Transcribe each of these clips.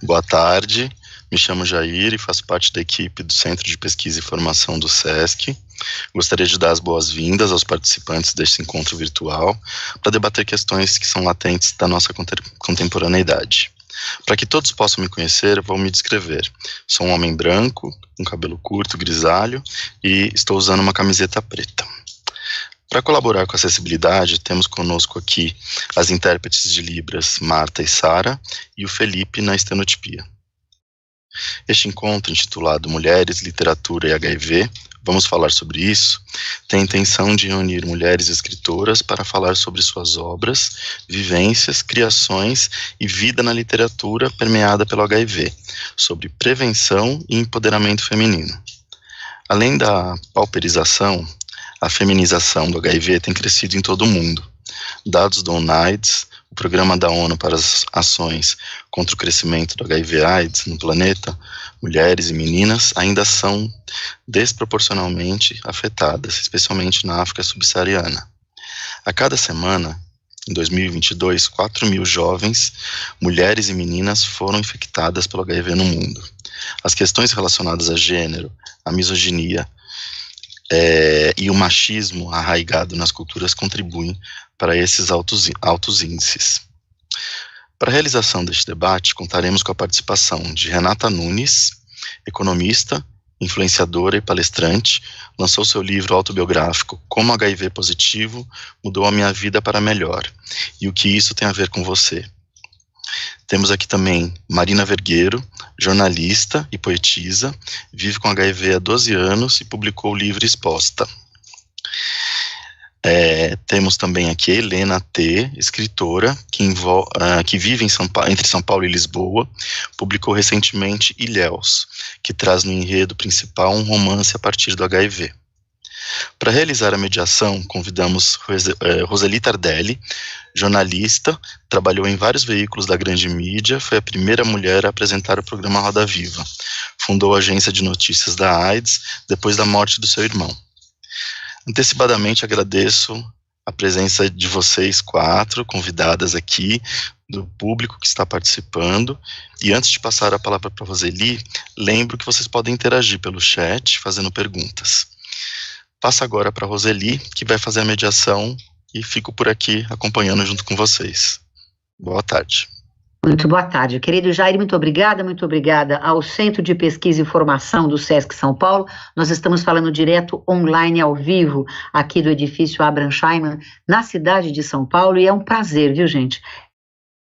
Boa tarde, me chamo Jair e faço parte da equipe do Centro de Pesquisa e Formação do SESC. Gostaria de dar as boas-vindas aos participantes deste encontro virtual para debater questões que são latentes da nossa contemporaneidade. Para que todos possam me conhecer, vou me descrever. Sou um homem branco, com cabelo curto, grisalho e estou usando uma camiseta preta. Para colaborar com a acessibilidade, temos conosco aqui as intérpretes de Libras, Marta e Sara, e o Felipe na estenotipia. Este encontro, intitulado Mulheres, Literatura e HIV, vamos falar sobre isso, tem a intenção de reunir mulheres escritoras para falar sobre suas obras, vivências, criações e vida na literatura permeada pelo HIV, sobre prevenção e empoderamento feminino. Além da pauperização, a feminização do HIV tem crescido em todo o mundo. Dados do UNAIDS, o Programa da ONU para as Ações contra o Crescimento do HIV/AIDS no planeta, mulheres e meninas ainda são desproporcionalmente afetadas, especialmente na África subsaariana. A cada semana, em 2022, 4.000 jovens, mulheres e meninas foram infectadas pelo HIV no mundo. As questões relacionadas a gênero, a misoginia, e o machismo arraigado nas culturas contribuem para esses altos índices. Para a realização deste debate, contaremos com a participação de Renata Nunes, economista, influenciadora e palestrante, lançou seu livro autobiográfico Como HIV Positivo Mudou a Minha Vida para Melhor, e o que isso tem a ver com você. Temos aqui também Marina Vergueiro, jornalista e poetisa, vive com HIV há 12 anos e publicou o livro Exposta. Temos também aqui Helena T., escritora, que vive entre São Paulo e Lisboa, publicou recentemente Ilhéus, que traz no enredo principal um romance a partir do HIV. Para realizar a mediação, convidamos Roseli Tardelli, jornalista, trabalhou em vários veículos da grande mídia, foi a primeira mulher a apresentar o programa Roda Viva, fundou a agência de notícias da AIDS depois da morte do seu irmão. Antecipadamente agradeço a presença de vocês 4 convidadas aqui, do público que está participando, e antes de passar a palavra para a Roseli, lembro que vocês podem interagir pelo chat, fazendo perguntas. Passo agora para a Roseli, que vai fazer a mediação, e fico por aqui acompanhando junto com vocês. Boa tarde. Muito boa tarde, querido Jair, muito obrigada ao Centro de Pesquisa e Formação do SESC São Paulo. Nós estamos falando direto online, ao vivo, aqui do edifício Abraham Scheinman, na cidade de São Paulo, e é um prazer, viu, gente?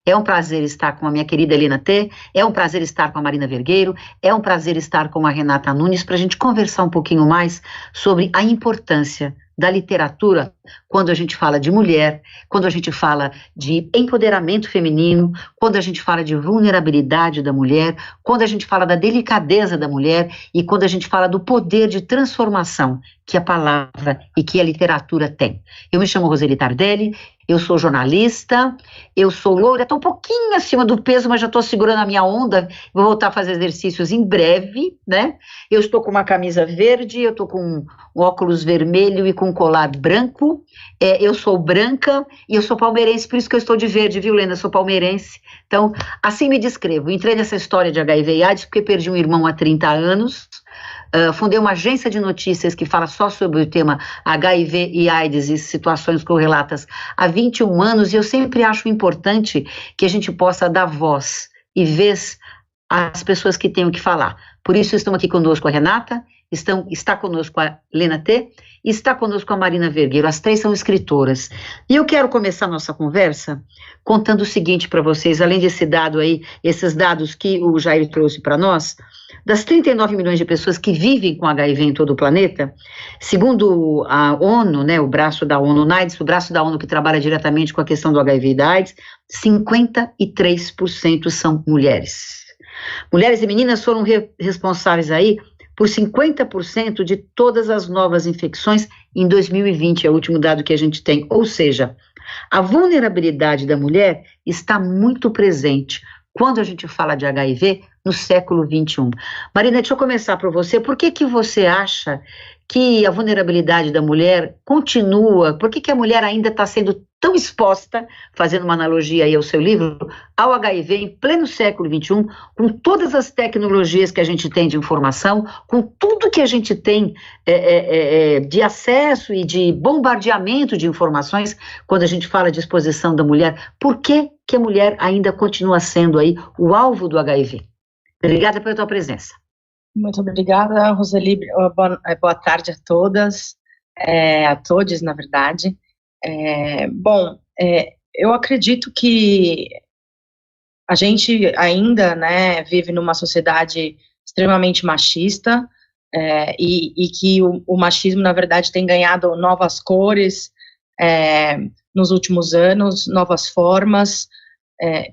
É um prazer estar com a minha querida Helena T., é um prazer estar com a Marina Vergueiro, é um prazer estar com a Renata Nunes, para a gente conversar um pouquinho mais sobre a importância da literatura quando a gente fala de mulher, quando a gente fala de empoderamento feminino, quando a gente fala de vulnerabilidade da mulher, quando a gente fala da delicadeza da mulher e quando a gente fala do poder de transformação que a palavra e que a literatura tem. Eu me chamo Roseli Tardelli, eu sou jornalista, eu sou loira, estou um pouquinho acima do peso, mas já estou segurando a minha onda, vou voltar a fazer exercícios em breve, né? Eu estou com uma camisa verde, eu estou com um óculos vermelho e com um colar branco, eu sou branca e eu sou palmeirense, por isso que eu estou de verde, viu, Lena? Eu sou palmeirense. Então, assim me descrevo. Entrei nessa história de HIV e AIDS porque perdi um irmão há 30 anos, fundei uma agência de notícias que fala só sobre o tema HIV e AIDS e situações correlatas há 21 anos, e eu sempre acho importante que a gente possa dar voz e vez às pessoas que têm o que falar. Por isso estão aqui conosco a Renata, está conosco a Helena T., e está conosco a Marina Vergueiro. As 3 são escritoras. E eu quero começar a nossa conversa contando o seguinte para vocês, além desse dado aí, esses dados que o Jair trouxe para nós, das 39 milhões de pessoas que vivem com HIV em todo o planeta, segundo a ONU, né, o braço da ONU, UNAIDS, o braço da ONU que trabalha diretamente com a questão do HIV e da AIDS, 53% são mulheres. Mulheres e meninas foram responsáveis aí por 50% de todas as novas infecções em 2020, é o último dado que a gente tem. Ou seja, a vulnerabilidade da mulher está muito presente quando a gente fala de HIV no século XXI. Marina, deixa eu começar por você. Por que você acha que a vulnerabilidade da mulher continua? Por que a mulher ainda está sendo tão exposta, fazendo uma analogia aí ao seu livro, ao HIV em pleno século XXI, com todas as tecnologias que a gente tem de informação, com tudo que a gente tem de acesso e de bombardeamento de informações, quando a gente fala de exposição da mulher, por que que a mulher ainda continua sendo aí o alvo do HIV? Obrigada pela tua presença. Muito obrigada, Roseli. Boa tarde a todas, a todos, na verdade. Eu acredito que a gente ainda, né, vive numa sociedade extremamente machista, e que o machismo, na verdade, tem ganhado novas cores nos últimos anos, novas formas,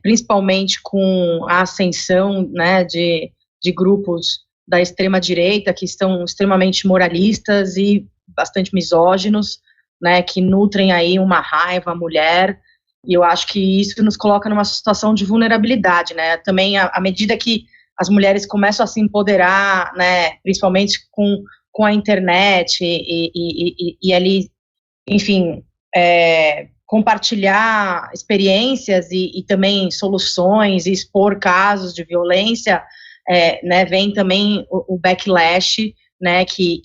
principalmente com a ascensão, né, de grupos da extrema-direita que estão extremamente moralistas e bastante misóginos, né, que nutrem aí uma raiva à mulher, e eu acho que isso nos coloca numa situação de vulnerabilidade, né, também à medida que as mulheres começam a se empoderar, né, principalmente com a internet e ali, enfim, compartilhar experiências e também soluções e expor casos de violência, né, vem também o backlash, né, que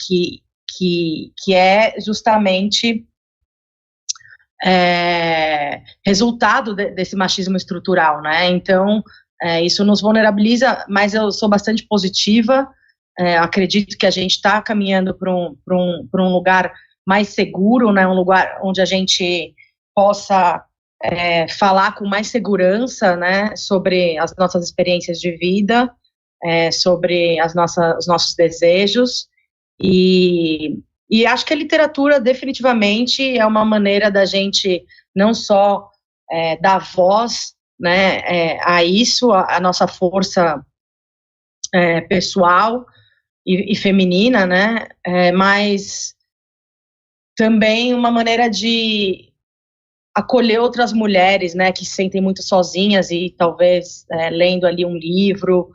é justamente resultado desse machismo estrutural, né, então isso nos vulnerabiliza, mas eu sou bastante positiva, acredito que a gente está caminhando para um lugar mais seguro, né, um lugar onde a gente possa falar com mais segurança, né, sobre as nossas experiências de vida, sobre os nossos desejos, e acho que a literatura definitivamente é uma maneira da gente não só dar voz, né, a isso, a nossa força pessoal e feminina, né, mas também uma maneira de acolher outras mulheres, né, que se sentem muito sozinhas e talvez lendo ali um livro,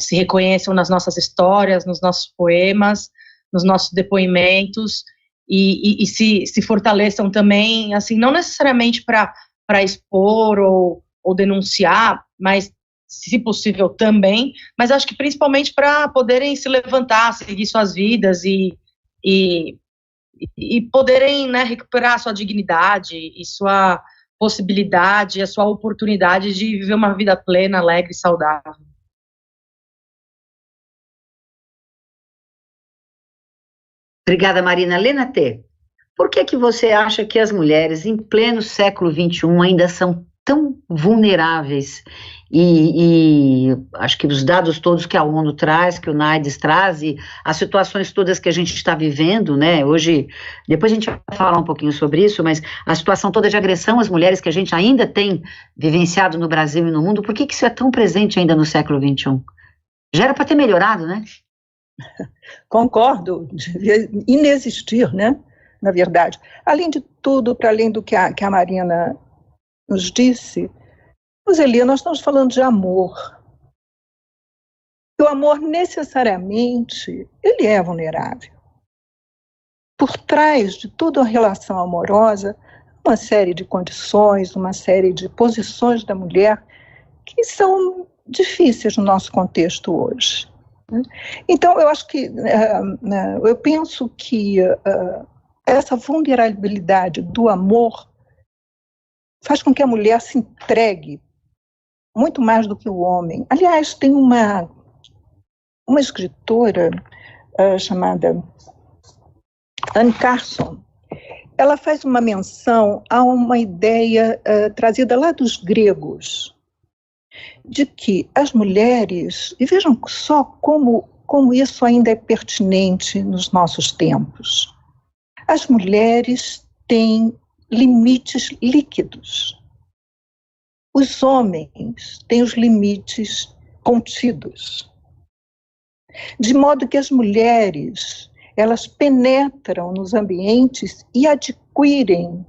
se reconheçam nas nossas histórias, nos nossos poemas, nos nossos depoimentos e se fortaleçam também, assim, não necessariamente para expor ou denunciar, mas, se possível, também, mas acho que principalmente para poderem se levantar, seguir suas vidas e poderem, né, recuperar a sua dignidade e sua possibilidade, a sua oportunidade de viver uma vida plena, alegre e saudável. Obrigada, Marina. Lena T., por que você acha que as mulheres, em pleno século XXI, ainda são tão vulneráveis? E acho que os dados todos que a ONU traz, que o NAIDS traz, e as situações todas que a gente está vivendo, né, hoje, depois a gente vai falar um pouquinho sobre isso, mas a situação toda de agressão às mulheres que a gente ainda tem vivenciado no Brasil e no mundo, por que isso é tão presente ainda no século XXI? Já era para ter melhorado, né? Concordo, devia inexistir, né, na verdade. Além de tudo, para além do que a Marina nos disse, Roseli, nós estamos falando de amor. E o amor, necessariamente, ele é vulnerável. Por trás de toda a relação amorosa, uma série de condições, uma série de posições da mulher que são difíceis no nosso contexto hoje. Então, eu acho que, eu penso que essa vulnerabilidade do amor faz com que a mulher se entregue muito mais do que o homem. Aliás, tem uma escritora chamada Anne Carson. Ela faz uma menção a uma ideia trazida lá dos gregos, de que as mulheres, e vejam só como isso ainda é pertinente nos nossos tempos, as mulheres têm limites líquidos. Os homens têm os limites contidos. De modo que as mulheres, elas penetram nos ambientes e adquirem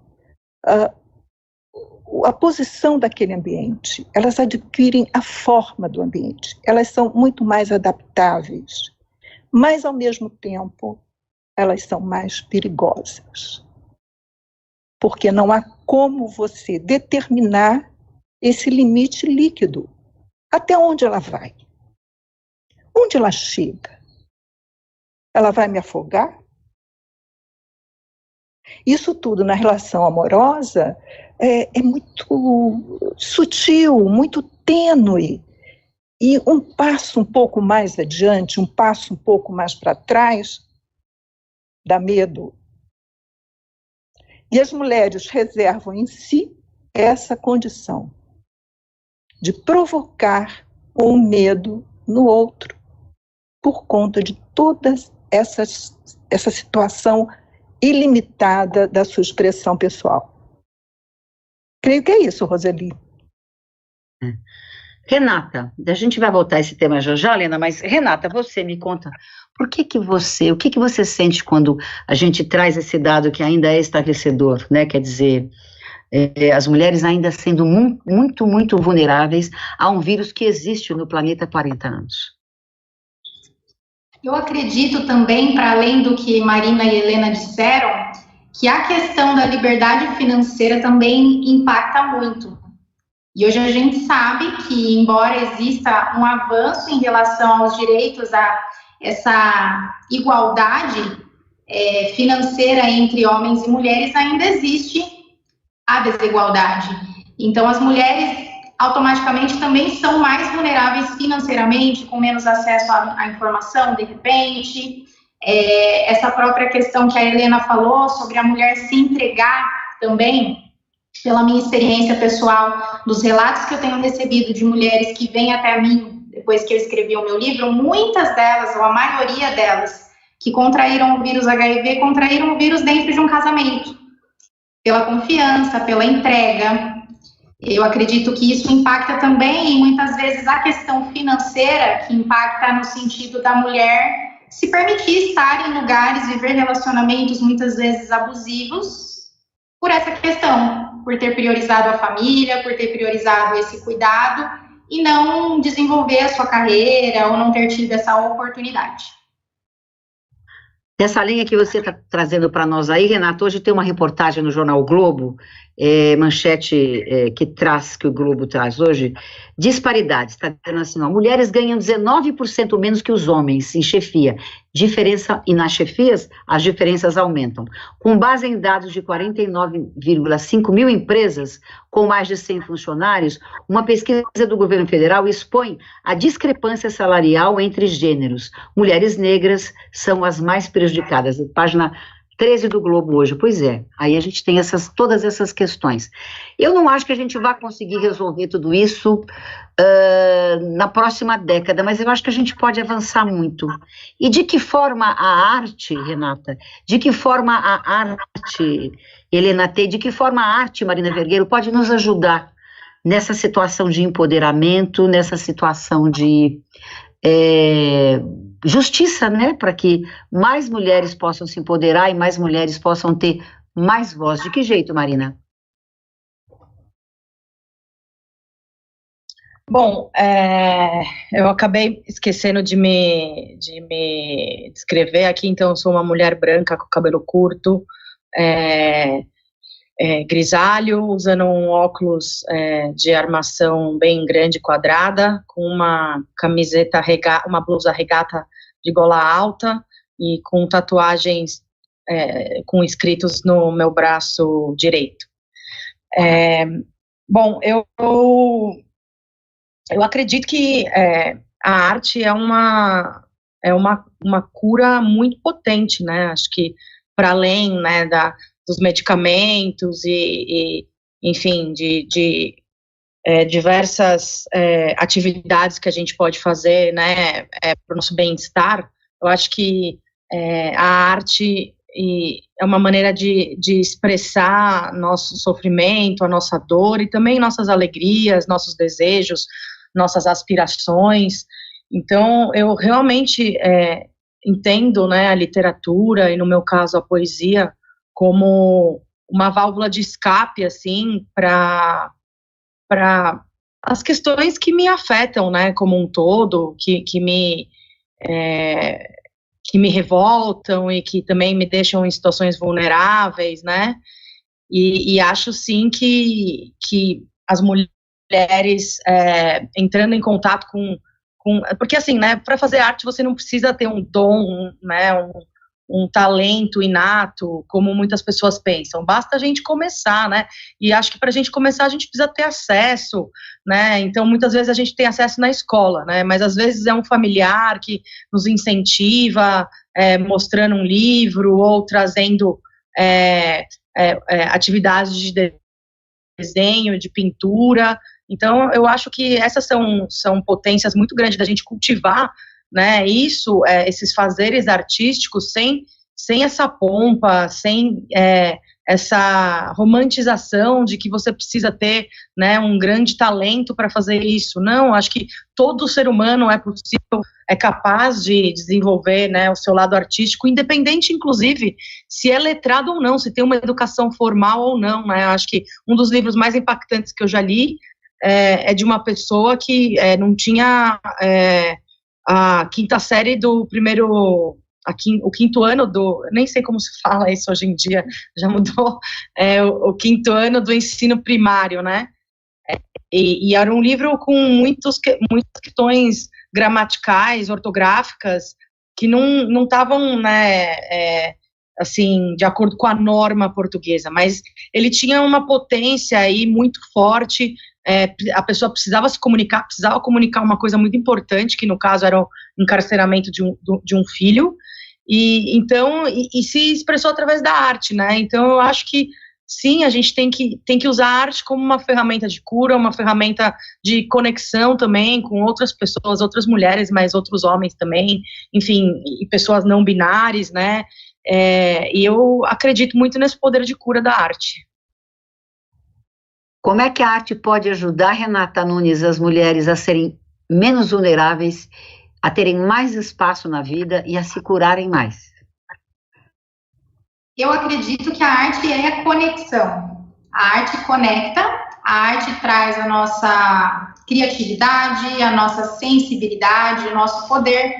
a posição daquele ambiente, elas adquirem a forma do ambiente, elas são muito mais adaptáveis, mas, ao mesmo tempo, elas são mais perigosas. porque não há como você determinar esse limite líquido. Até onde ela vai? Onde ela chega? Ela vai me afogar? Isso tudo na relação amorosa é muito sutil, muito tênue. E um passo um pouco mais adiante, um passo um pouco mais para trás, dá medo. E as mulheres reservam em si essa condição de provocar um medo no outro, por conta de toda essa situação ilimitada da sua expressão pessoal. Creio que é isso, Roseli. Renata, a gente vai voltar a esse tema já, Lena, mas Renata, você me conta, o que você sente quando a gente traz esse dado que ainda é estarrecedor, né? Quer dizer, as mulheres ainda sendo muito, muito vulneráveis a um vírus que existe no planeta há 40 anos. Eu acredito também, para além do que Marina e Helena disseram, que a questão da liberdade financeira também impacta muito. E hoje a gente sabe que, embora exista um avanço em relação aos direitos a essa igualdade financeira entre homens e mulheres, ainda existe a desigualdade. Então, as mulheres automaticamente também são mais vulneráveis financeiramente, com menos acesso à informação, de repente. Essa própria questão que a Helena falou sobre a mulher se entregar também, pela minha experiência pessoal, dos relatos que eu tenho recebido de mulheres que vêm até mim, depois que eu escrevi o meu livro, muitas delas, ou a maioria delas, que contraíram o vírus HIV, contraíram o vírus dentro de um casamento, pela confiança, pela entrega. Eu acredito que isso impacta também, muitas vezes, a questão financeira, que impacta no sentido da mulher se permitir estar em lugares, viver relacionamentos muitas vezes abusivos, por essa questão, por ter priorizado a família, por ter priorizado esse cuidado e não desenvolver a sua carreira ou não ter tido essa oportunidade. Essa linha que você está trazendo para nós aí, Renata, hoje tem uma reportagem no jornal o Globo, manchete que o Globo traz hoje, disparidades, está dizendo assim, ó, mulheres ganham 19% menos que os homens em chefia, e nas chefias as diferenças aumentam. Com base em dados de 49,5 mil empresas com mais de 100 funcionários, uma pesquisa do governo federal expõe a discrepância salarial entre gêneros. Mulheres negras são as mais prejudicadas. Página 13 do Globo hoje. Pois é, aí a gente tem todas essas questões. Eu não acho que a gente vai conseguir resolver tudo isso na próxima década, mas eu acho que a gente pode avançar muito. E de que forma a arte, Renata, de que forma a arte, Helena T., de que forma a arte, Marina Vergueiro, pode nos ajudar nessa situação de empoderamento, nessa situação de justiça, né, para que mais mulheres possam se empoderar e mais mulheres possam ter mais voz. De que jeito, Marina? Bom, eu acabei esquecendo de me descrever aqui, então eu sou uma mulher branca com cabelo curto, grisalho, usando um óculos de armação bem grande, quadrada, com uma camiseta, uma blusa regata de gola alta e com tatuagens com escritos no meu braço direito. Bom, eu acredito que a arte é uma cura muito potente, né? Acho que para além, né, dos medicamentos e enfim, de diversas atividades que a gente pode fazer, né, para o nosso bem-estar. Eu acho que a arte é uma maneira de expressar nosso sofrimento, a nossa dor e também nossas alegrias, nossos desejos, nossas aspirações. Então, eu realmente entendo, né, a literatura e, no meu caso, a poesia como uma válvula de escape, assim, para as questões que me afetam, né, como um todo, que me revoltam e que também me deixam em situações vulneráveis, né, E acho, sim, que as mulheres entrando em contato com... Porque, assim, né, para fazer arte você não precisa ter um dom, né, um talento inato, como muitas pessoas pensam. Basta a gente começar, né? E acho que para a gente começar a gente precisa ter acesso, né? Então, muitas vezes a gente tem acesso na escola, né? Mas às vezes é um familiar que nos incentiva, mostrando um livro ou trazendo atividades de desenho, de pintura. Então, eu acho que essas são potências muito grandes da gente cultivar, né, esses fazeres artísticos sem essa pompa, sem essa romantização de que você precisa ter, né, um grande talento para fazer isso. Não, acho que todo ser humano é capaz de desenvolver, né, o seu lado artístico, independente, inclusive, se é letrado ou não, se tem uma educação formal ou não, né. Acho que um dos livros mais impactantes que eu já li é de uma pessoa que não tinha a quinta série do primeiro, o quinto ano nem sei como se fala isso hoje em dia, já mudou, o quinto ano do ensino primário, né? E era um livro com muitas questões gramaticais, ortográficas, que não estavam, né, assim, de acordo com a norma portuguesa, mas ele tinha uma potência aí muito forte. A pessoa precisava se comunicar, precisava comunicar uma coisa muito importante, que no caso era o encarceramento de um filho, e se expressou através da arte, né? Então eu acho que sim, a gente tem que usar a arte como uma ferramenta de cura, uma ferramenta de conexão também com outras pessoas, outras mulheres, mas outros homens também, enfim, e pessoas não binárias, né? E eu acredito muito nesse poder de cura da arte. Como é que a arte pode ajudar, Renata Nunes, as mulheres a serem menos vulneráveis, a terem mais espaço na vida e a se curarem mais? Eu acredito que a arte é conexão. A arte conecta, a arte traz a nossa criatividade, a nossa sensibilidade, o nosso poder,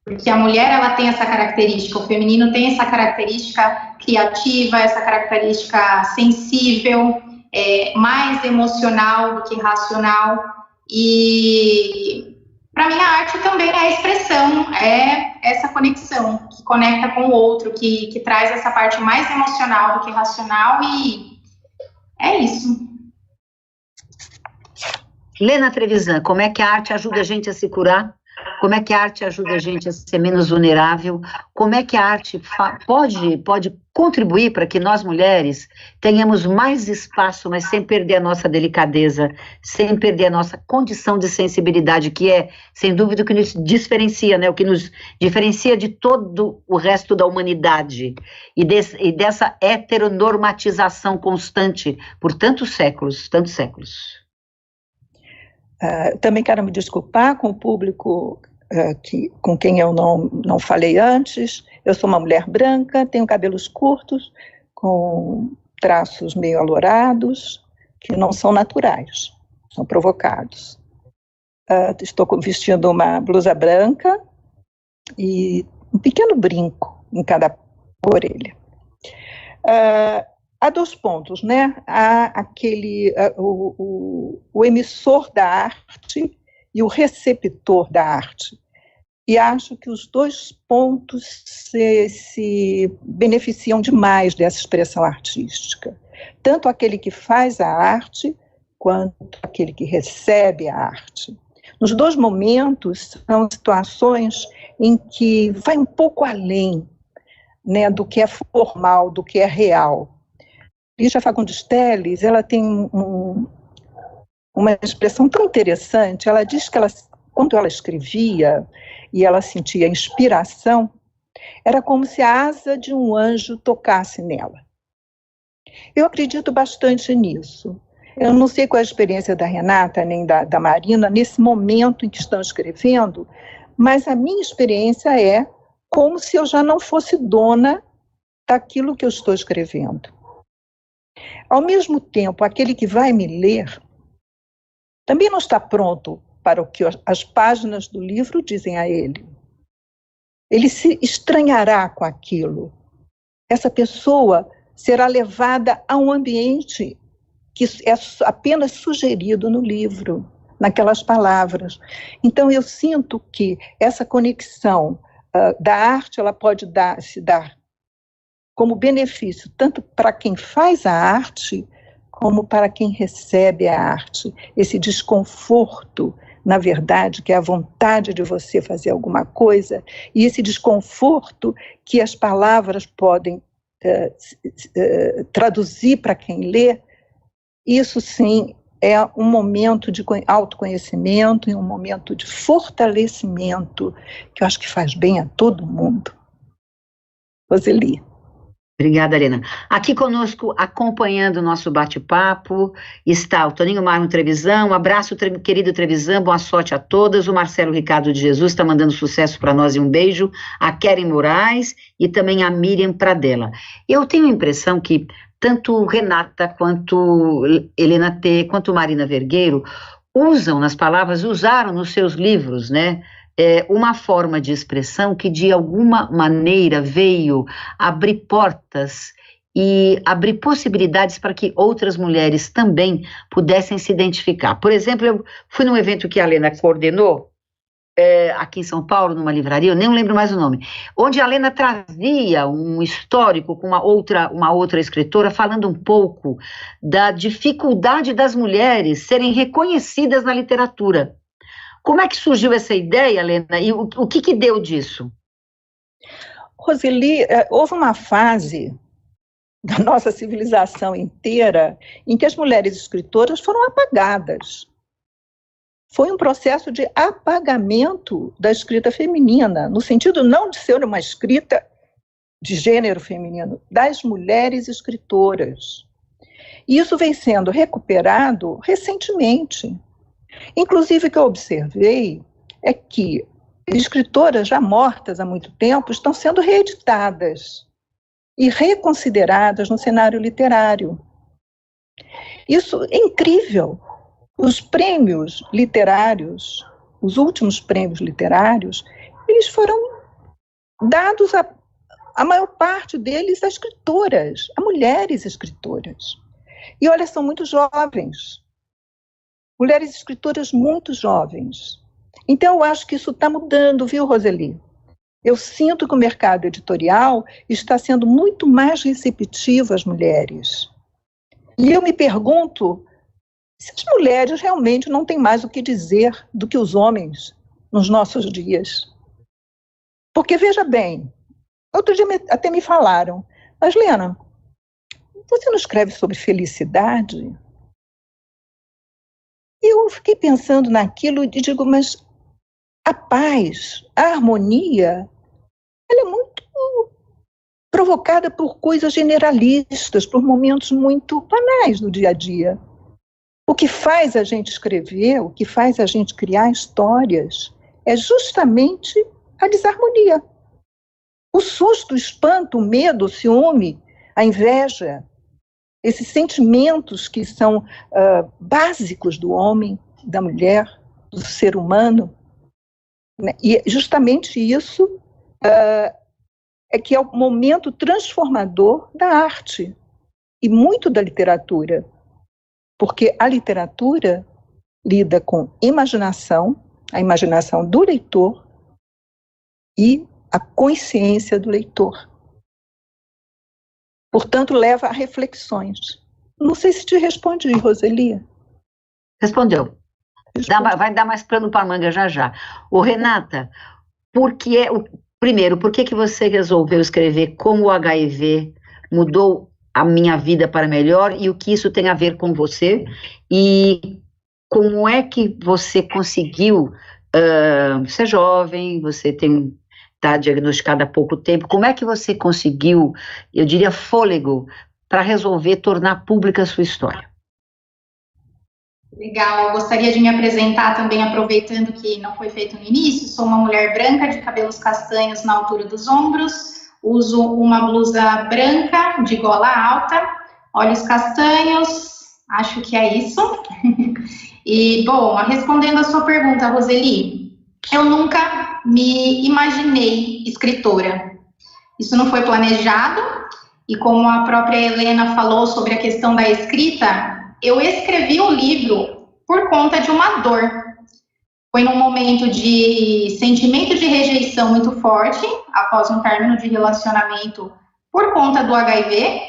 porque a mulher ela tem essa característica, o feminino tem essa característica criativa, essa característica sensível, mais emocional do que racional, e para mim a arte também é a expressão, é essa conexão que conecta com o outro, que traz essa parte mais emocional do que racional, e é isso. Lena Trevisan, como é que a arte ajuda a gente a se curar? Como é que a arte ajuda a gente a ser menos vulnerável? Como é que a arte pode contribuir para que nós mulheres tenhamos mais espaço, mas sem perder a nossa delicadeza, sem perder a nossa condição de sensibilidade, que é, sem dúvida, o que nos diferencia, né? O que nos diferencia de todo o resto da humanidade e dessa heteronormatização constante por tantos séculos, tantos séculos. Também quero me desculpar com o público com quem eu não falei antes. Eu sou uma mulher branca, tenho cabelos curtos, com traços meio alourados, que não são naturais, são provocados. Estou vestindo uma blusa branca e um pequeno brinco em cada orelha. Há dois pontos, né? Há o emissor da arte e o receptor da arte. E acho que os dois pontos se beneficiam demais dessa expressão artística. Tanto aquele que faz a arte, quanto aquele que recebe a arte. Nos dois momentos, são situações em que vai um pouco além, né, do que é formal, do que é real. Lígia Fagundes Telles, ela tem uma expressão tão interessante. Ela diz que quando ela escrevia e ela sentia inspiração, era como se a asa de um anjo tocasse nela. Eu acredito bastante nisso. Eu não sei qual é a experiência da Renata nem da Marina nesse momento em que estão escrevendo, mas a minha experiência é como se eu já não fosse dona daquilo que eu estou escrevendo. Ao mesmo tempo, aquele que vai me ler também não está pronto para o que as páginas do livro dizem a ele. Ele se estranhará com aquilo. Essa pessoa será levada a um ambiente que é apenas sugerido no livro, naquelas palavras. Então, eu sinto que essa conexão da arte, ela pode se dar como benefício, tanto para quem faz a arte, como para quem recebe a arte. Esse desconforto, na verdade, que é a vontade de você fazer alguma coisa, e esse desconforto que as palavras podem traduzir para quem lê, isso sim é um momento de autoconhecimento e um momento de fortalecimento que eu acho que faz bem a todo mundo. Roseli. Obrigada, Helena. Aqui conosco, acompanhando o nosso bate-papo, está o Toninho Marlon Trevisan. Um abraço, querido Trevisan, boa sorte a todas. O Marcelo Ricardo de Jesus está mandando sucesso para nós e um beijo. A Keren Moraes e também a Miriam Pradella. Eu tenho a impressão que tanto Renata quanto Helena T., quanto Marina Vergueiro usaram nos seus livros, né, uma forma de expressão que de alguma maneira veio abrir portas e abrir possibilidades para que outras mulheres também pudessem se identificar. Por exemplo, eu fui num evento que a Helena coordenou, aqui em São Paulo, numa livraria, eu nem lembro mais o nome, onde a Helena trazia um histórico com uma outra escritora, falando um pouco da dificuldade das mulheres serem reconhecidas na literatura. Como é que surgiu essa ideia, Helena, e o que deu disso? Roseli, houve uma fase da nossa civilização inteira em que as mulheres escritoras foram apagadas. Foi um processo de apagamento da escrita feminina, no sentido não de ser uma escrita de gênero feminino, das mulheres escritoras. E isso vem sendo recuperado recentemente. Inclusive, o que eu observei é que escritoras já mortas há muito tempo estão sendo reeditadas e reconsideradas no cenário literário. Isso é incrível. Os prêmios literários, os últimos prêmios literários, eles foram dados a maior parte deles a escritoras, a mulheres escritoras. E olha, são muito jovens. Mulheres escritoras muito jovens. Então, eu acho que isso está mudando, viu, Roseli? Eu sinto que o mercado editorial está sendo muito mais receptivo às mulheres. E eu me pergunto se as mulheres realmente não têm mais o que dizer do que os homens nos nossos dias. Porque, veja bem, outro dia até me falaram, mas, Lena, você não escreve sobre felicidade? E eu fiquei pensando naquilo e digo, mas a paz, a harmonia, ela é muito provocada por coisas generalistas, por momentos muito banais do dia a dia. O que faz a gente escrever, o que faz a gente criar histórias, é justamente a desarmonia. O susto, o espanto, o medo, o ciúme, a inveja, esses sentimentos que são básicos do homem, da mulher, do ser humano. Né? E justamente isso é que é o momento transformador da arte e muito da literatura. Porque a literatura lida com imaginação, a imaginação do leitor e a consciência do leitor. Portanto, leva a reflexões. Não sei se te respondi, Roseli. Respondeu. Vai dar mais pano para a manga já já. Ô, Renata, primeiro, por que você resolveu escrever como o HIV mudou a minha vida para melhor e o que isso tem a ver com você? E como é que você conseguiu ser jovem, você está diagnosticada há pouco tempo, como é que você conseguiu, eu diria, fôlego para resolver tornar pública a sua história? Legal, eu gostaria de me apresentar também, aproveitando que não foi feito no início. Sou uma mulher branca de cabelos castanhos na altura dos ombros, uso uma blusa branca de gola alta, olhos castanhos, acho que é isso. E, bom, respondendo a sua pergunta, Roseli, eu nunca me imaginei escritora. Isso não foi planejado e como a própria Helena falou sobre a questão da escrita, eu escrevi o livro por conta de uma dor. Foi num momento de sentimento de rejeição muito forte, após um término de relacionamento por conta do HIV,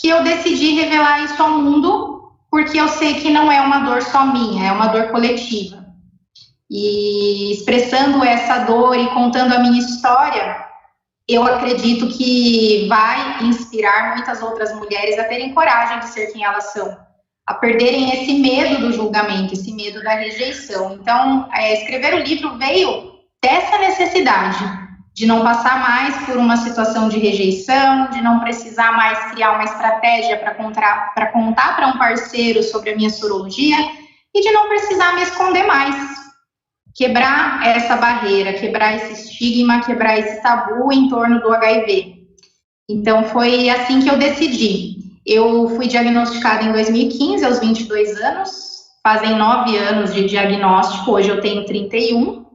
que eu decidi revelar isso ao mundo, porque eu sei que não é uma dor só minha, é uma dor coletiva. E expressando essa dor e contando a minha história, eu acredito que vai inspirar muitas outras mulheres a terem coragem de ser quem elas são, a perderem esse medo do julgamento, esse medo da rejeição. Então, escrever o livro veio dessa necessidade de não passar mais por uma situação de rejeição, de não precisar mais criar uma estratégia para contar para um parceiro sobre a minha sorologia e de não precisar me esconder mais. Quebrar essa barreira, quebrar esse estigma, quebrar esse tabu em torno do HIV. Então, foi assim que eu decidi. Eu fui diagnosticada em 2015, aos 22 anos, fazem 9 anos de diagnóstico, hoje eu tenho 31,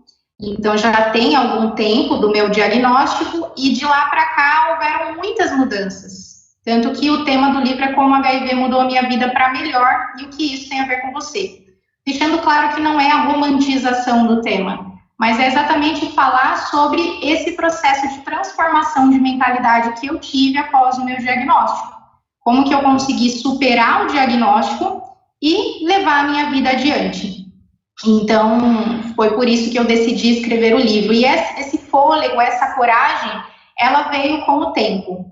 então já tem algum tempo do meu diagnóstico, e de lá para cá houveram muitas mudanças. Tanto que o tema do livro é como o HIV mudou a minha vida para melhor e o que isso tem a ver com você. Deixando claro que não é a romantização do tema, mas é exatamente falar sobre esse processo de transformação de mentalidade que eu tive após o meu diagnóstico. Como que eu consegui superar o diagnóstico e levar a minha vida adiante. Então, foi por isso que eu decidi escrever o livro. E esse fôlego, essa coragem, ela veio com o tempo.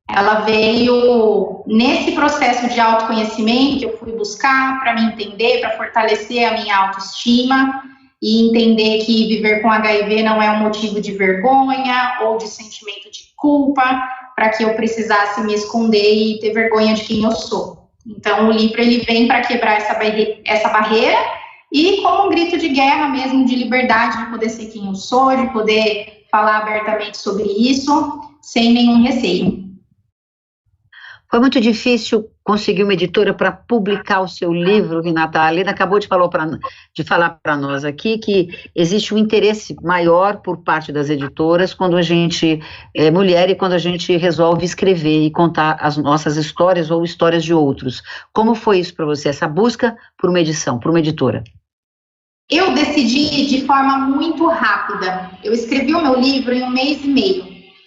Ela veio nesse processo de autoconhecimento que eu fui buscar para me entender, para fortalecer a minha autoestima e entender que viver com HIV não é um motivo de vergonha ou de sentimento de culpa para que eu precisasse me esconder e ter vergonha de quem eu sou. Então, o livro ele vem para quebrar essa barreira e como um grito de guerra mesmo, de liberdade, de poder ser quem eu sou, de poder falar abertamente sobre isso, sem nenhum receio. Foi muito difícil conseguir uma editora para publicar o seu livro, Renata. A Helena acabou de falar para nós aqui que existe um interesse maior por parte das editoras quando a gente é mulher e quando a gente resolve escrever e contar as nossas histórias ou histórias de outros. Como foi isso para você, essa busca por uma edição, por uma editora? Eu decidi de forma muito rápida. Eu escrevi o meu livro em 1 mês e meio.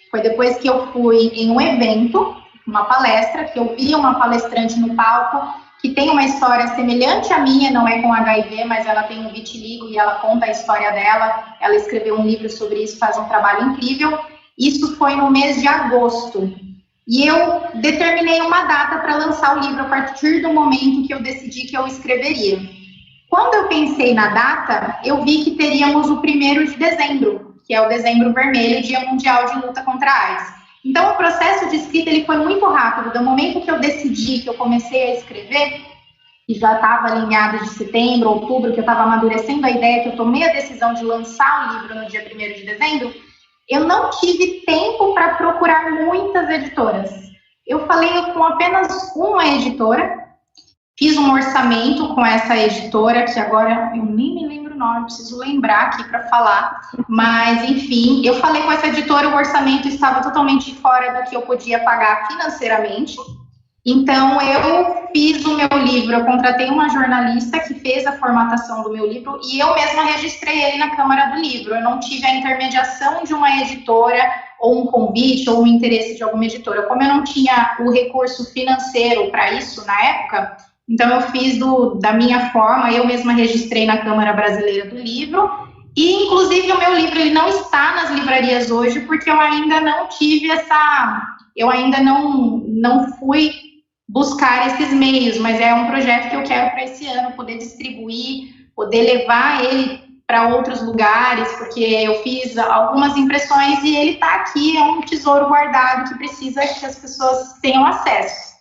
Foi depois que eu fui em um evento, uma palestra, que eu vi uma palestrante no palco que tem uma história semelhante à minha, não é com HIV, mas ela tem um vitiligo e ela conta a história dela. Ela escreveu um livro sobre isso, faz um trabalho incrível. Isso foi no mês de agosto. E eu determinei uma data para lançar o livro a partir do momento que eu decidi que eu escreveria. Quando eu pensei na data, eu vi que teríamos o 1º de dezembro, que é o Dezembro Vermelho, Dia Mundial de Luta contra a AIDS. Então, o processo de escrita ele foi muito rápido. Do momento que eu decidi, que eu comecei a escrever, que já estava alinhado de setembro, outubro, que eu estava amadurecendo a ideia, que eu tomei a decisão de lançar o livro no dia 1º de dezembro, eu não tive tempo para procurar muitas editoras. Eu falei com apenas uma editora, fiz um orçamento com essa editora, que agora eu nem me lembro o nome, preciso lembrar aqui para falar, mas enfim, eu falei com essa editora, o orçamento estava totalmente fora do que eu podia pagar financeiramente, então eu fiz o meu livro, eu contratei uma jornalista que fez a formatação do meu livro e eu mesma registrei ele na Câmara do Livro, eu não tive a intermediação de uma editora ou um convite ou um interesse de alguma editora, como eu não tinha o recurso financeiro para isso na época, então eu fiz da minha forma, eu mesma registrei na Câmara Brasileira do Livro, e inclusive o meu livro ele não está nas livrarias hoje, porque eu ainda não tive eu ainda não fui buscar esses meios, mas é um projeto que eu quero para esse ano, poder distribuir, poder levar ele para outros lugares, porque eu fiz algumas impressões e ele está aqui, é um tesouro guardado que precisa que as pessoas tenham acesso.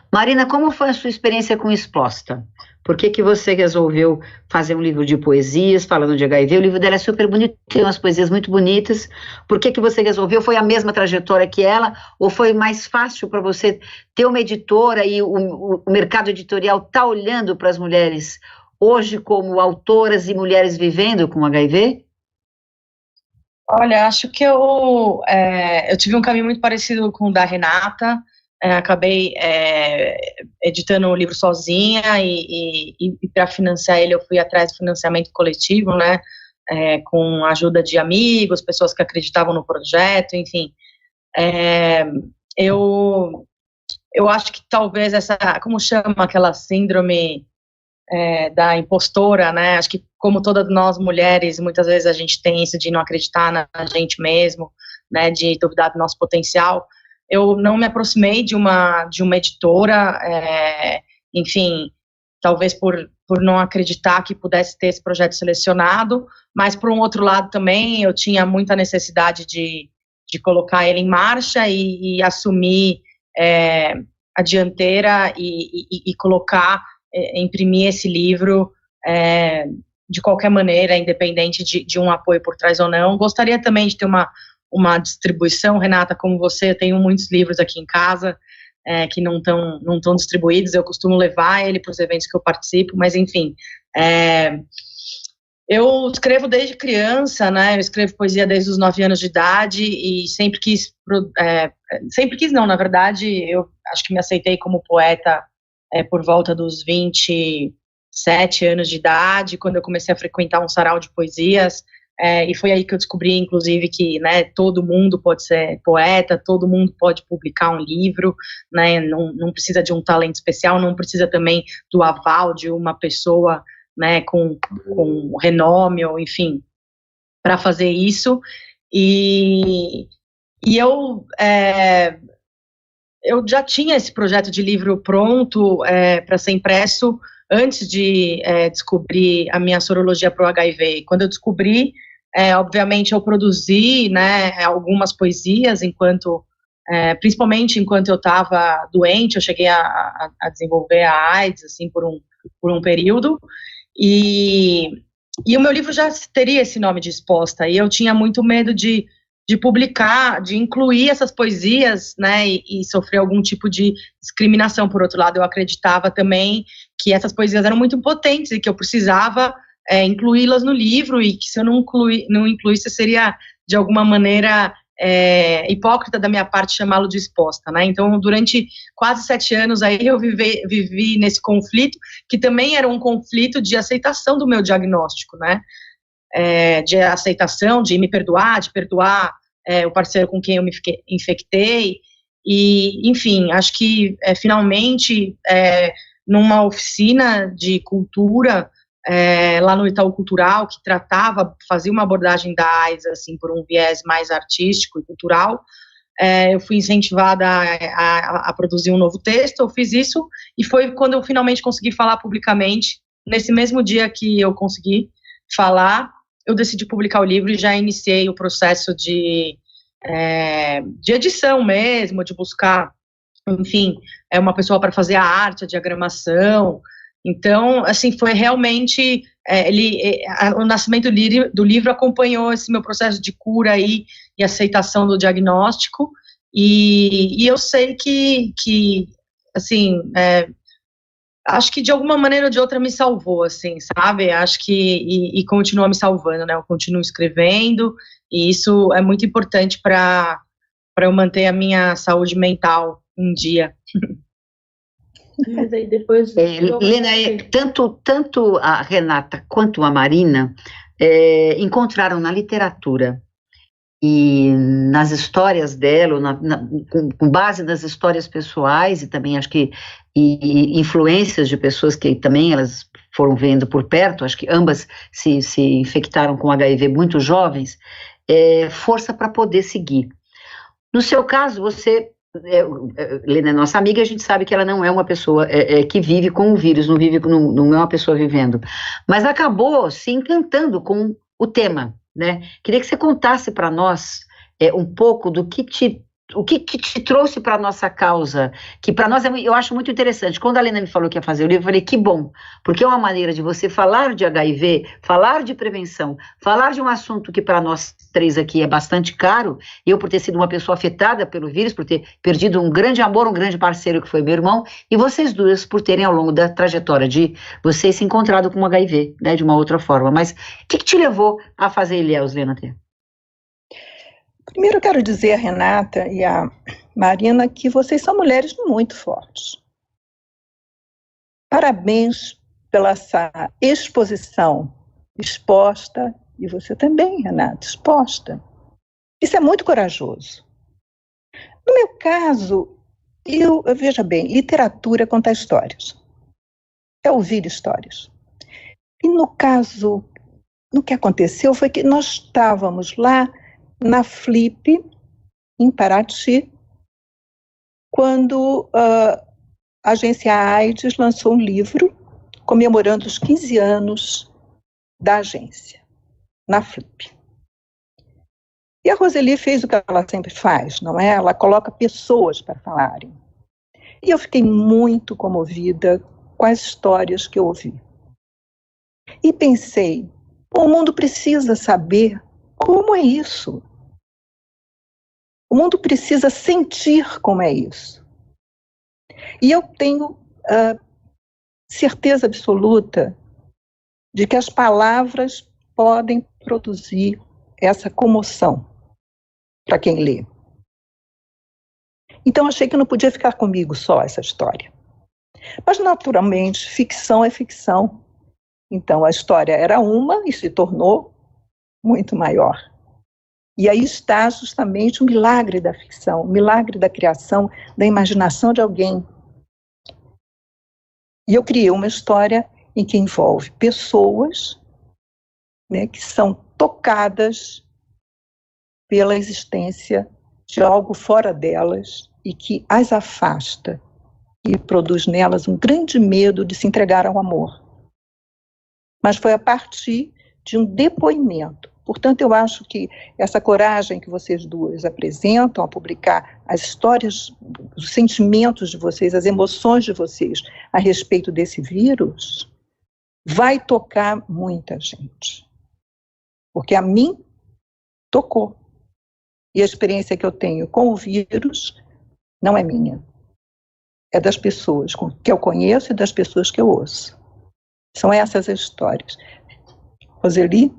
Marina, como foi a sua experiência com Exposta? Por que você resolveu fazer um livro de poesias falando de HIV? O livro dela é super bonito, tem umas poesias muito bonitas. Por que você resolveu? Foi a mesma trajetória que ela? Ou foi mais fácil para você ter uma editora e o mercado editorial está olhando para as mulheres hoje como autoras e mulheres vivendo com HIV? Olha, acho que eu tive um caminho muito parecido com o da Renata. Acabei editando o livro sozinha e para financiar ele eu fui atrás do financiamento coletivo, né, com a ajuda de amigos, pessoas que acreditavam no projeto, enfim. Eu acho que talvez como chama aquela síndrome da impostora, né, acho que como todas nós mulheres, muitas vezes a gente tem isso de não acreditar na gente mesmo, né, de duvidar do nosso potencial. Eu não me aproximei de uma editora, enfim, talvez por não acreditar que pudesse ter esse projeto selecionado, mas por um outro lado também eu tinha muita necessidade de colocar ele em marcha e assumir a dianteira e colocar, imprimir esse livro de qualquer maneira, independente de um apoio por trás ou não. Gostaria também de ter uma distribuição, Renata, como você, eu tenho muitos livros aqui em casa que não estão distribuídos, eu costumo levar ele para os eventos que eu participo, mas enfim, eu escrevo desde criança, né, eu escrevo poesia desde os 9 anos de idade e sempre quis não, na verdade, eu acho que me aceitei como poeta por volta dos 27 anos de idade, quando eu comecei a frequentar um sarau de poesias, e foi aí que eu descobri, inclusive, que, né, todo mundo pode ser poeta, todo mundo pode publicar um livro, né, não precisa de um talento especial, não precisa também do aval de uma pessoa, né, com renome, ou enfim, para fazer isso. E eu já tinha esse projeto de livro pronto para ser impresso antes de descobrir a minha sorologia para o HIV. Quando eu descobri, obviamente eu produzi, né, algumas poesias principalmente enquanto eu estava doente. Eu cheguei a desenvolver a AIDS, assim, por um período, e o meu livro já teria esse nome de Exposta, e eu tinha muito medo de publicar, de incluir essas poesias, né, e sofrer algum tipo de discriminação. Por outro lado, eu acreditava também que essas poesias eram muito potentes e que eu precisava incluí-las no livro, e que se eu não incluísse seria, de alguma maneira, hipócrita da minha parte chamá-lo de Exposta, né. Então, durante quase 7 anos aí eu vivi nesse conflito, que também era um conflito de aceitação do meu diagnóstico, né, de aceitação, de me perdoar, de perdoar o parceiro com quem eu me infectei, e, enfim, acho que finalmente, numa oficina de cultura, lá no Itaú Cultural, que fazia uma abordagem da AIDS, assim, por um viés mais artístico e cultural, eu fui incentivada a produzir um novo texto. Eu fiz isso, e foi quando eu finalmente consegui falar publicamente. Nesse mesmo dia que eu consegui falar, eu decidi publicar o livro e já iniciei o processo de edição mesmo, de buscar, enfim, uma pessoa para fazer a arte, a diagramação. Então, assim, foi realmente, o nascimento do livro acompanhou esse meu processo de cura aí, e aceitação do diagnóstico, e eu sei que assim, acho que de alguma maneira ou de outra me salvou, assim, sabe? Acho que, e continua me salvando, né? Eu continuo escrevendo, e isso é muito importante para eu manter a minha saúde mental em dia. Mas aí depois... Lena, tanto a Renata quanto a Marina encontraram na literatura e nas histórias dela, com base nas histórias pessoais, e também acho que influências de pessoas que também elas foram vendo por perto, acho que ambas se infectaram com HIV muito jovens, força para poder seguir. No seu caso, você... Lena é nossa amiga, a gente sabe que ela não é uma pessoa que vive com o vírus, não é uma pessoa vivendo, mas acabou se encantando com o tema, né? Queria que você contasse para nós um pouco do que te trouxe para a nossa causa, que para nós eu acho muito interessante. Quando a Lena me falou que ia fazer o livro, eu falei, que bom, porque é uma maneira de você falar de HIV, falar de prevenção, falar de um assunto que para nós 3 aqui é bastante caro, eu por ter sido uma pessoa afetada pelo vírus, por ter perdido um grande amor, um grande parceiro que foi meu irmão, e vocês duas por terem ao longo da trajetória de vocês se encontrado com o HIV, né, de uma outra forma. Mas o que te levou a fazer Ilhéus, Lena? Primeiro eu quero dizer a Renata e a Marina que vocês são mulheres muito fortes. Parabéns pela essa exposição exposta, e você também, Renata, exposta. Isso é muito corajoso. No meu caso, veja bem, literatura é contar histórias. É ouvir histórias. E no caso, o que aconteceu foi que nós estávamos lá na Flip, em Paraty, quando a agência AIDS lançou um livro comemorando os 15 anos da agência, na Flip. E a Roseli fez o que ela sempre faz, não é? Ela coloca pessoas para falarem. E eu fiquei muito comovida com as histórias que eu ouvi. E pensei, o mundo precisa saber como é isso. O mundo precisa sentir como é isso. E eu tenho certeza absoluta de que as palavras podem produzir essa comoção para quem lê. Então achei que não podia ficar comigo só essa história. Mas naturalmente, ficção é ficção. Então a história era uma e se tornou muito maior. E aí está justamente o milagre da ficção, o milagre da criação, da imaginação de alguém. E eu criei uma história em que envolve pessoas, né, que são tocadas pela existência de algo fora delas e que as afasta e produz nelas um grande medo de se entregar ao amor. Mas foi a partir de um depoimento. Portanto, eu acho que essa coragem que vocês duas apresentam a publicar as histórias, os sentimentos de vocês, as emoções de vocês a respeito desse vírus, vai tocar muita gente. Porque a mim tocou. E a experiência que eu tenho com o vírus não é minha. É das pessoas que eu conheço e das pessoas que eu ouço. São essas as histórias. Roseli?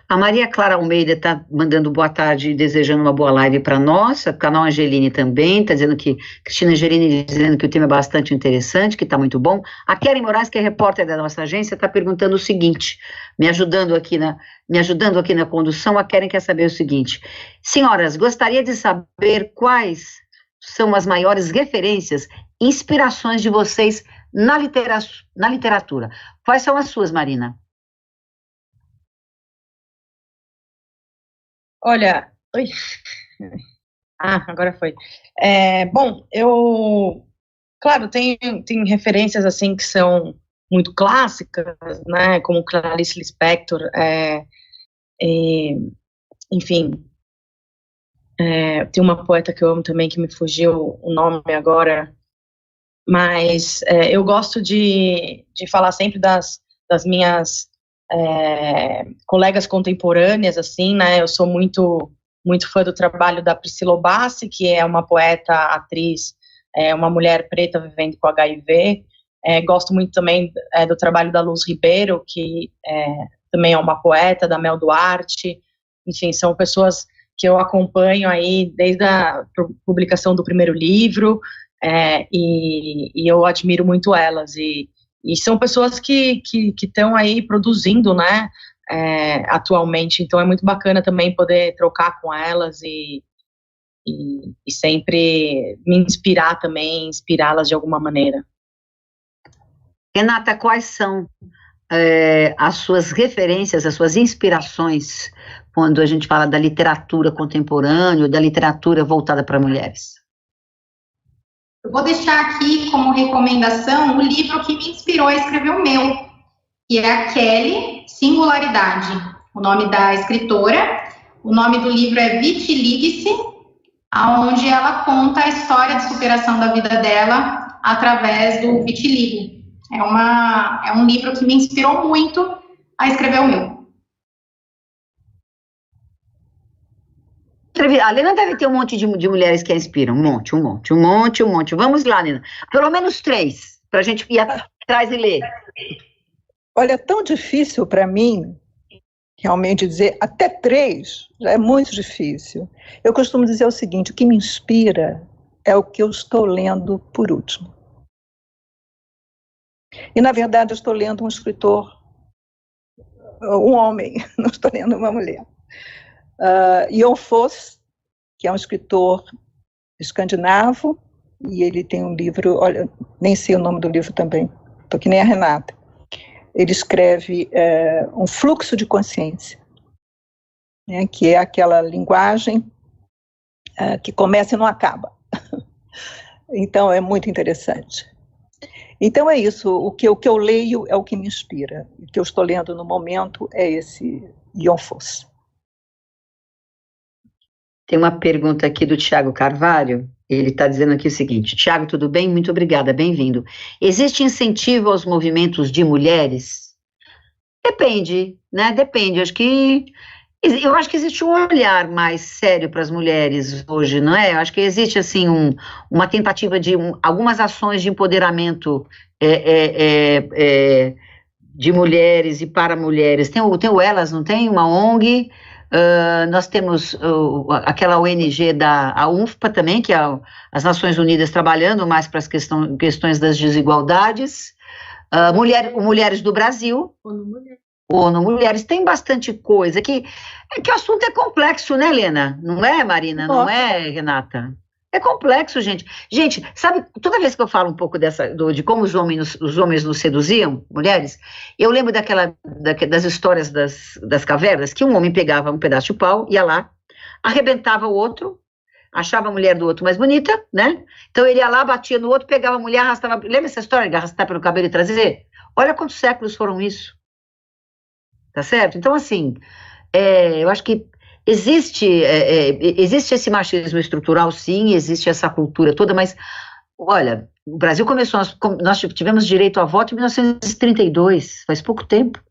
A Maria Clara Almeida está mandando boa tarde e desejando uma boa live para nós. O canal Angeline também está dizendo que, Cristina Angelini dizendo que o tema é bastante interessante, que está muito bom. A Keren Moraes, que é repórter da nossa agência, está perguntando o seguinte, me ajudando aqui na condução. A Keren quer saber o seguinte: senhoras, gostaria de saber quais são as maiores referências, inspirações de vocês na literatura. Quais são as suas, Marina? Olha, agora foi. Bom, claro, tem referências assim que são muito clássicas, né, como Clarice Lispector, enfim, tem uma poeta que eu amo também, que me fugiu o nome agora, mas eu gosto de falar sempre das minhas colegas contemporâneas, assim, né, eu sou muito fã do trabalho da Priscila Obassi, que é uma poeta, atriz, uma mulher preta vivendo com HIV, gosto muito também do trabalho da Luz Ribeiro, que também é uma poeta, da Mel Duarte, enfim, são pessoas que eu acompanho aí desde a publicação do primeiro livro, e eu admiro muito elas, e são pessoas que estão aí produzindo, né, atualmente, então é muito bacana também poder trocar com elas e sempre me inspirar também, inspirá-las de alguma maneira. Renata, quais são as suas referências, as suas inspirações, quando a gente fala da literatura contemporânea, da literatura voltada para mulheres? Eu vou deixar aqui como recomendação o livro que me inspirou a escrever o meu, que é a Kelly, Singularidade, o nome da escritora. O nome do livro é Vitiligue-se, onde ela conta a história de superação da vida dela através do vitiligo. É um livro que me inspirou muito a escrever o meu. A Lena deve ter um monte de mulheres que a inspiram, um monte. Vamos lá, Lena. Pelo menos 3, para a gente ir atrás e ler. Olha, é tão difícil para mim Realmente dizer até 3 já é muito difícil. Eu costumo dizer o seguinte: o que me inspira é o que eu estou lendo por último. E, na verdade, eu estou lendo um escritor, um homem, não estou lendo uma mulher. Jon Fosse, que é um escritor escandinavo, e ele tem um livro, olha, nem sei o nome do livro também, estou que nem a Renata. Ele escreve um fluxo de consciência, né, que é aquela linguagem que começa e não acaba. Então, é muito interessante. Então, é isso. O que eu leio é o que me inspira. O que eu estou lendo no momento é esse Jon Fosse. Tem uma pergunta aqui do Tiago Carvalho. Ele está dizendo aqui o seguinte: Tiago, tudo bem? Muito obrigada, bem-vindo. Existe incentivo aos movimentos de mulheres? Depende, né? Depende. Eu acho que existe um olhar mais sério para as mulheres hoje, não é? Eu acho que existe, assim, uma tentativa de algumas ações de empoderamento de mulheres e para mulheres. Tem o Elas, não tem? Uma ONG. Nós temos aquela ONG a UNFPA também, que é as Nações Unidas trabalhando mais para as questões das desigualdades. Mulheres do Brasil. ONU Mulheres, tem bastante coisa, que o assunto é complexo, né, Helena? Não é, Marina? Não é, Renata? É complexo, gente. Gente, sabe, toda vez que eu falo um pouco de como os homens nos seduziam, mulheres, eu lembro das histórias das cavernas, que um homem pegava um pedaço de pau, ia lá, arrebentava o outro, achava a mulher do outro mais bonita, né? Então ele ia lá, batia no outro, pegava a mulher, arrastava... Lembra essa história de arrastar pelo cabelo e trazer? Olha quantos séculos foram isso. Tá certo? Então, assim, eu acho que existe esse machismo estrutural, sim, existe essa cultura toda, mas, olha, o Brasil nós tivemos direito a voto em 1932, faz pouco tempo.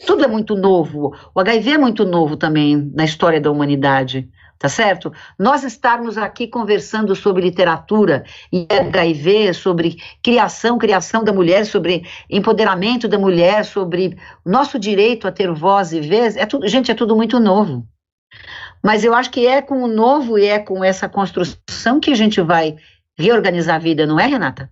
Tudo é muito novo. O HIV é muito novo também na história da humanidade, tá certo? Nós estarmos aqui conversando sobre literatura e HIV, sobre criação da mulher, sobre empoderamento da mulher, sobre nosso direito a ter voz e vez, é tudo muito novo. Mas eu acho que é com o novo e é com essa construção que a gente vai reorganizar a vida, não é, Renata?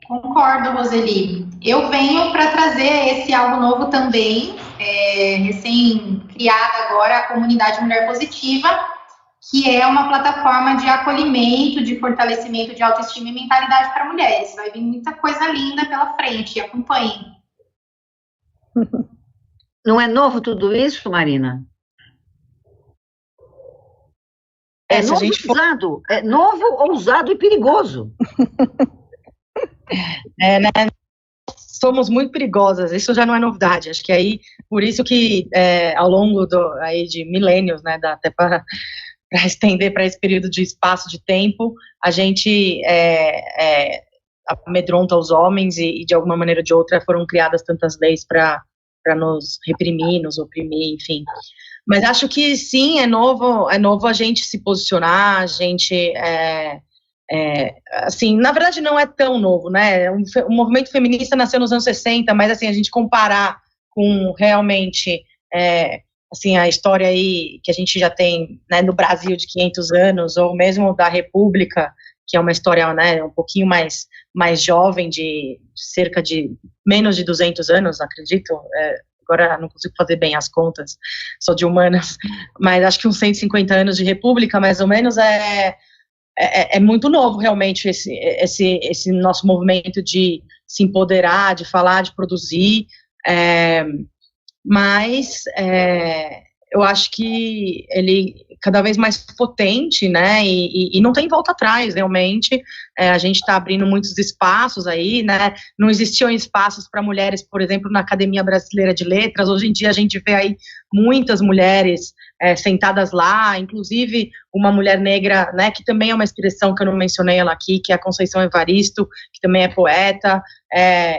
Concordo, Roseli. Eu venho para trazer esse algo novo também, recém-criada agora, a Comunidade Mulher Positiva, que é uma plataforma de acolhimento, de fortalecimento de autoestima e mentalidade para mulheres. Vai vir muita coisa linda pela frente, acompanhem. Não é novo tudo isso, Marina? É novo, ousado. É novo, ousado e perigoso. Né? Somos muito perigosas, isso já não é novidade, acho que aí, por isso que ao longo de milênios, né, dá até para estender para esse período de espaço de tempo, a gente amedronta os homens e de alguma maneira ou de outra foram criadas tantas leis para nos reprimir, nos oprimir, enfim. Mas acho que sim, é novo a gente se posicionar, a gente... assim, na verdade não é tão novo, né, o movimento feminista nasceu nos anos 60, mas assim, a gente comparar com realmente, assim, a história aí que a gente já tem, né, no Brasil de 500 anos, ou mesmo da República, que é uma história, né, um pouquinho mais jovem, de cerca de menos de 200 anos, acredito, agora não consigo fazer bem as contas, sou de humanas, mas acho que uns 150 anos de República, mais ou menos, é muito novo, realmente, esse nosso movimento de se empoderar, de falar, de produzir, mas eu acho que ele cada vez mais potente, né, e não tem volta atrás, realmente. A gente está abrindo muitos espaços aí, né, não existiam espaços para mulheres, por exemplo, na Academia Brasileira de Letras. Hoje em dia a gente vê aí muitas mulheres sentadas lá, inclusive uma mulher negra, né, que também é uma expressão que eu não mencionei ela aqui, que é a Conceição Evaristo, que também é poeta,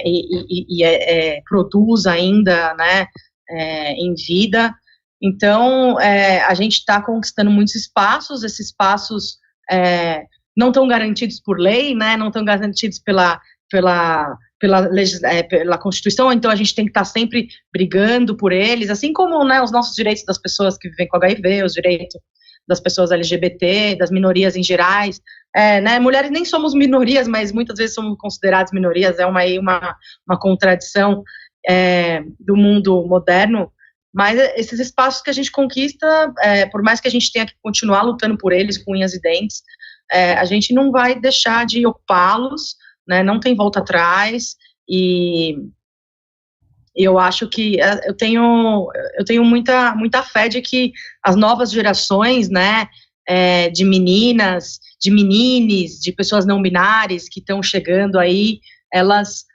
e produz ainda, né, em vida. Então, a gente está conquistando muitos espaços, esses espaços não estão garantidos por lei, né, não estão garantidos pela pela Constituição, então a gente tem que estar sempre brigando por eles, assim como, né, os nossos direitos das pessoas que vivem com HIV, os direitos das pessoas LGBT, das minorias em gerais, né, mulheres nem somos minorias, mas muitas vezes somos consideradas minorias, é uma contradição do mundo moderno, mas esses espaços que a gente conquista, por mais que a gente tenha que continuar lutando por eles com unhas e dentes, a gente não vai deixar de ocupá-los, né, não tem volta atrás, e eu acho que eu tenho muita fé de que as novas gerações, né, de meninas, de menines, de pessoas não binárias que estão chegando aí, elas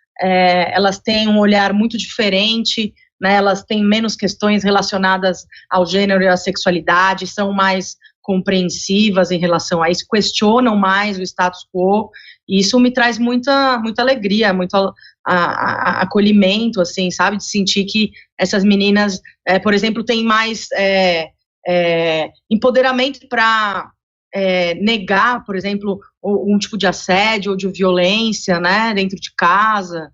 têm um olhar muito diferente, né, elas têm menos questões relacionadas ao gênero e à sexualidade, são mais compreensivas em relação a isso, questionam mais o status quo, e isso me traz muita alegria, muito acolhimento, assim, sabe, de sentir que essas meninas, por exemplo, têm mais empoderamento para negar, por exemplo, um tipo de assédio ou de violência, né, dentro de casa,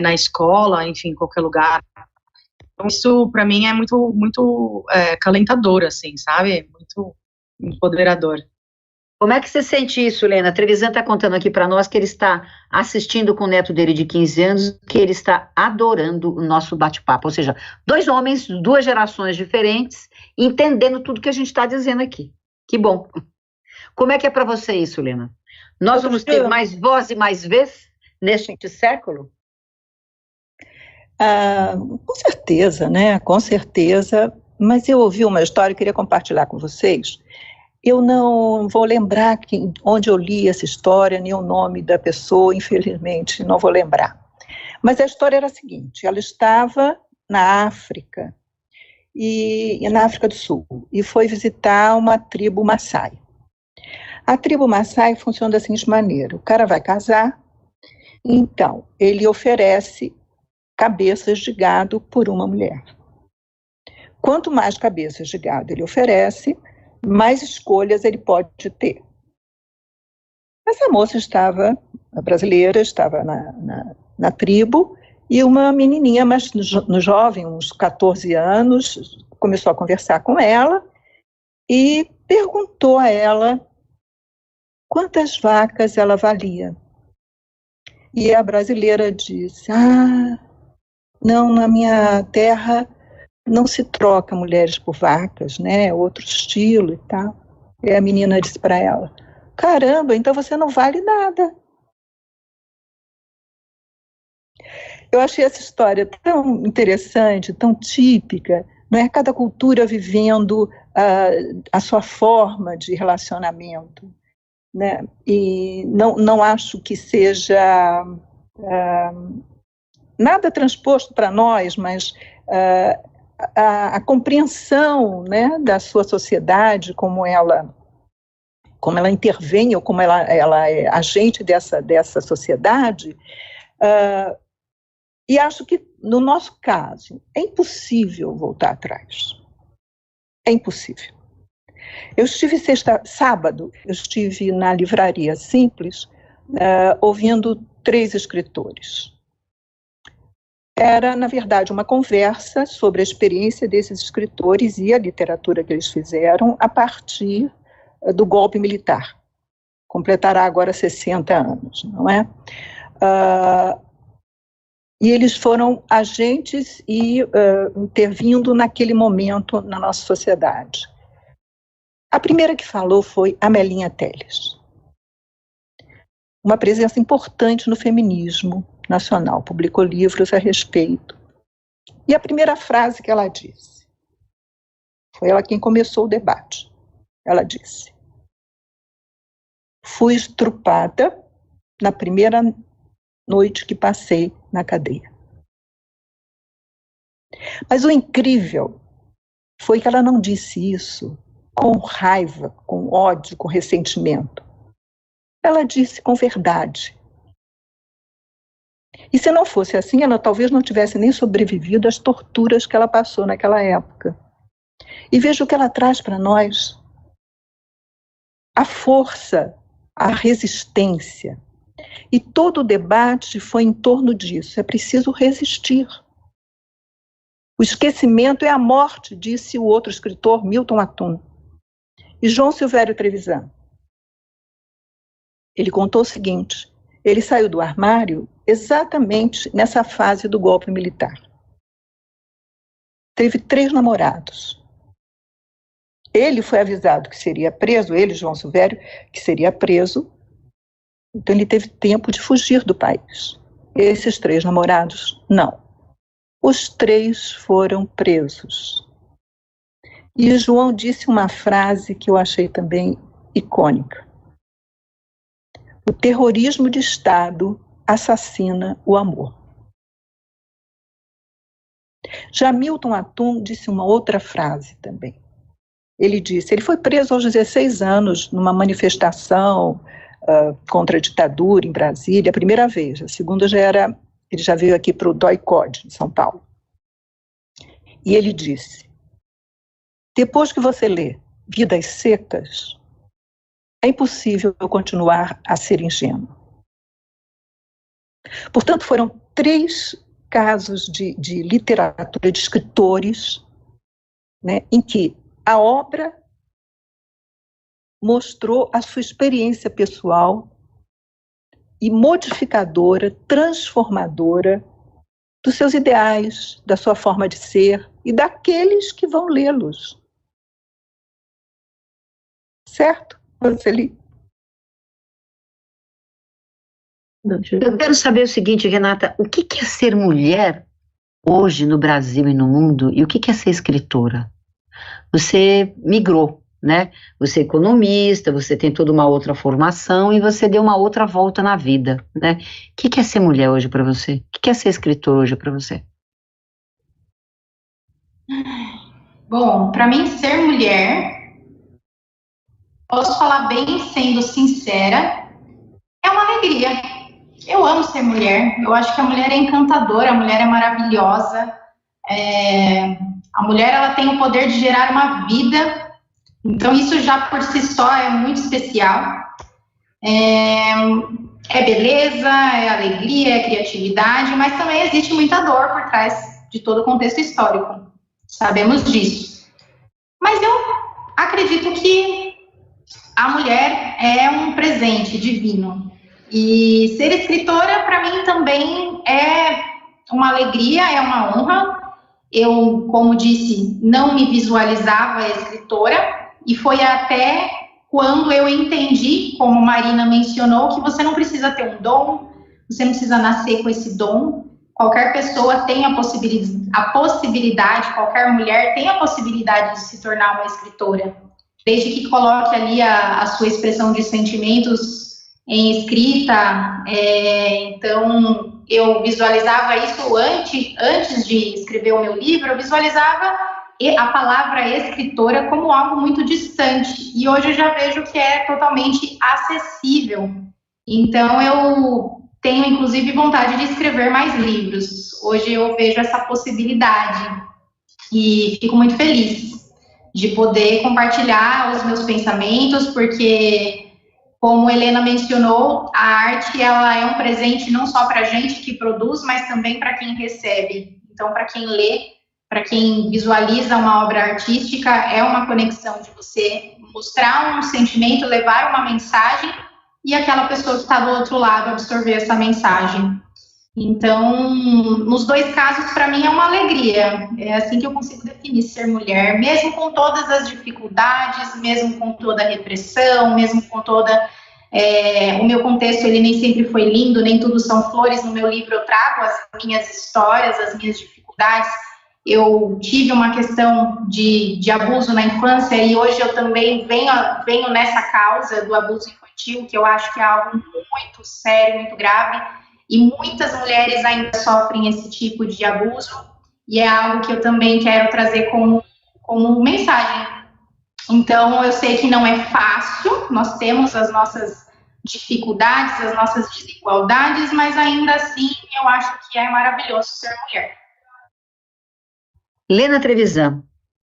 na escola, enfim, em qualquer lugar. Então, isso, para mim, é muito calentador, assim, sabe, muito empoderador. Como é que você sente isso, Lena? A Trevisan está contando aqui para nós que ele está assistindo com o neto dele de 15 anos, que ele está adorando o nosso bate-papo. Ou seja, 2 homens, 2 gerações diferentes, entendendo tudo que a gente está dizendo aqui. Que bom. Como é que é para você isso, Lena? Nós vamos ter mais voz e mais vez neste século? Com certeza, né? Com certeza. Mas eu ouvi uma história e queria compartilhar com vocês. Eu não vou lembrar onde eu li essa história, nem o nome da pessoa, infelizmente, não vou lembrar. Mas a história era a seguinte: ela estava na África, na África do Sul, e foi visitar uma tribo Maasai. A tribo Maasai funciona da seguinte maneira: o cara vai casar, então ele oferece cabeças de gado por uma mulher. Quanto mais cabeças de gado ele oferece, mais escolhas ele pode ter. Essa moça a brasileira, estava na tribo, e uma menininha, mas no jovem, uns 14 anos, começou a conversar com ela e perguntou a ela quantas vacas ela valia. E a brasileira disse: não, na minha terra não se troca mulheres por vacas, né? Outro estilo e tal. E a menina disse para ela: caramba, então você não vale nada. Eu achei essa história tão interessante, tão típica, não é? Cada cultura vivendo a sua forma de relacionamento, né? E não acho que seja nada transposto para nós, mas a compreensão, né, da sua sociedade, como ela intervém, ou como ela é agente dessa sociedade, e acho que, no nosso caso, é impossível voltar atrás. É impossível. Sábado, eu estive na Livraria Simples, ouvindo 3 escritores. Era, na verdade, uma conversa sobre a experiência desses escritores e a literatura que eles fizeram a partir do golpe militar. Completará agora 60 anos, não é? E eles foram agentes e intervindo naquele momento na nossa sociedade. A primeira que falou foi Amelinha Telles. Uma presença importante no feminismo nacional, publicou livros a respeito. E a primeira frase que ela disse, foi ela quem começou o debate. Ela disse: fui estrupada na primeira noite que passei na cadeia. Mas o incrível foi que ela não disse isso com raiva, com ódio, com ressentimento. Ela disse com verdade. E se não fosse assim, ela talvez não tivesse nem sobrevivido às torturas que ela passou naquela época. E veja o que ela traz para nós: a força, a resistência, E todo o debate foi em torno disso. É preciso resistir. O esquecimento é a morte, disse o outro escritor, Milton Atum. E João Silvério Trevisan. Ele contou o seguinte: ele saiu do armário exatamente nessa fase do golpe militar. Teve 3 namorados. Ele foi avisado que seria preso, ele, João Silvério, que seria preso. Então ele teve tempo de fugir do país. Esses 3 namorados, não. Os 3 foram presos. E João disse uma frase que eu achei também icônica. O terrorismo de Estado assassina o amor. Já Milton Atum disse uma outra frase também. Ele disse, ele foi preso aos 16 anos numa manifestação contra a ditadura em Brasília, a primeira vez. A segunda ele já veio aqui para o DOI-CODE, em São Paulo. E ele disse, depois que você lê Vidas Secas, é impossível eu continuar a ser ingênuo. Portanto, foram 3 casos de literatura, de escritores, né, em que a obra mostrou a sua experiência pessoal e modificadora, transformadora dos seus ideais, da sua forma de ser e daqueles que vão lê-los. Certo, Roseli? Eu quero saber o seguinte, Renata, o que é ser mulher hoje no Brasil e no mundo, e o que é ser escritora? Você migrou, né? Você é economista, você tem toda uma outra formação e você deu uma outra volta na vida, né? O que é ser mulher hoje para você? O que é ser escritor hoje para você? Bom, para mim ser mulher, posso falar bem sendo sincera, é uma alegria. Eu amo ser mulher, eu acho que a mulher é encantadora, a mulher é maravilhosa, a mulher ela tem o poder de gerar uma vida, então isso já por si só é muito especial. É beleza, é alegria, é criatividade, mas também existe muita dor por trás de todo o contexto histórico, sabemos disso. Mas eu acredito que a mulher é um presente divino. E ser escritora, para mim, também é uma alegria, é uma honra. Eu, como disse, não me visualizava escritora, e foi até quando eu entendi, como Marina mencionou, que você não precisa ter um dom, você não precisa nascer com esse dom. Qualquer pessoa tem a possibilidade, qualquer mulher tem a possibilidade de se tornar uma escritora, desde que coloque ali a sua expressão de sentimentos em escrita. Então eu visualizava isso antes de escrever o meu livro, eu visualizava a palavra escritora como algo muito distante, e hoje eu já vejo que é totalmente acessível. Então eu tenho inclusive vontade de escrever mais livros. Hoje eu vejo essa possibilidade e fico muito feliz de poder compartilhar os meus pensamentos, porque, como Helena mencionou, a arte ela é um presente não só para a gente que produz, mas também para quem recebe. Então, para quem lê, para quem visualiza uma obra artística, é uma conexão de você mostrar um sentimento, levar uma mensagem, e aquela pessoa que está do outro lado absorver essa mensagem. Então, nos 2 casos, para mim, é uma alegria. É assim que eu consigo definir ser mulher, mesmo com todas as dificuldades, mesmo com toda a repressão, mesmo com toda... o meu contexto, ele nem sempre foi lindo, nem tudo são flores. No meu livro eu trago as minhas histórias, as minhas dificuldades. Eu tive uma questão de abuso na infância, e hoje eu também venho nessa causa do abuso infantil, que eu acho que é algo muito sério, muito grave. E muitas mulheres ainda sofrem esse tipo de abuso, e é algo que eu também quero trazer como mensagem. Então, eu sei que não é fácil, nós temos as nossas dificuldades, as nossas desigualdades, mas ainda assim eu acho que é maravilhoso ser mulher. Lena Trevisan,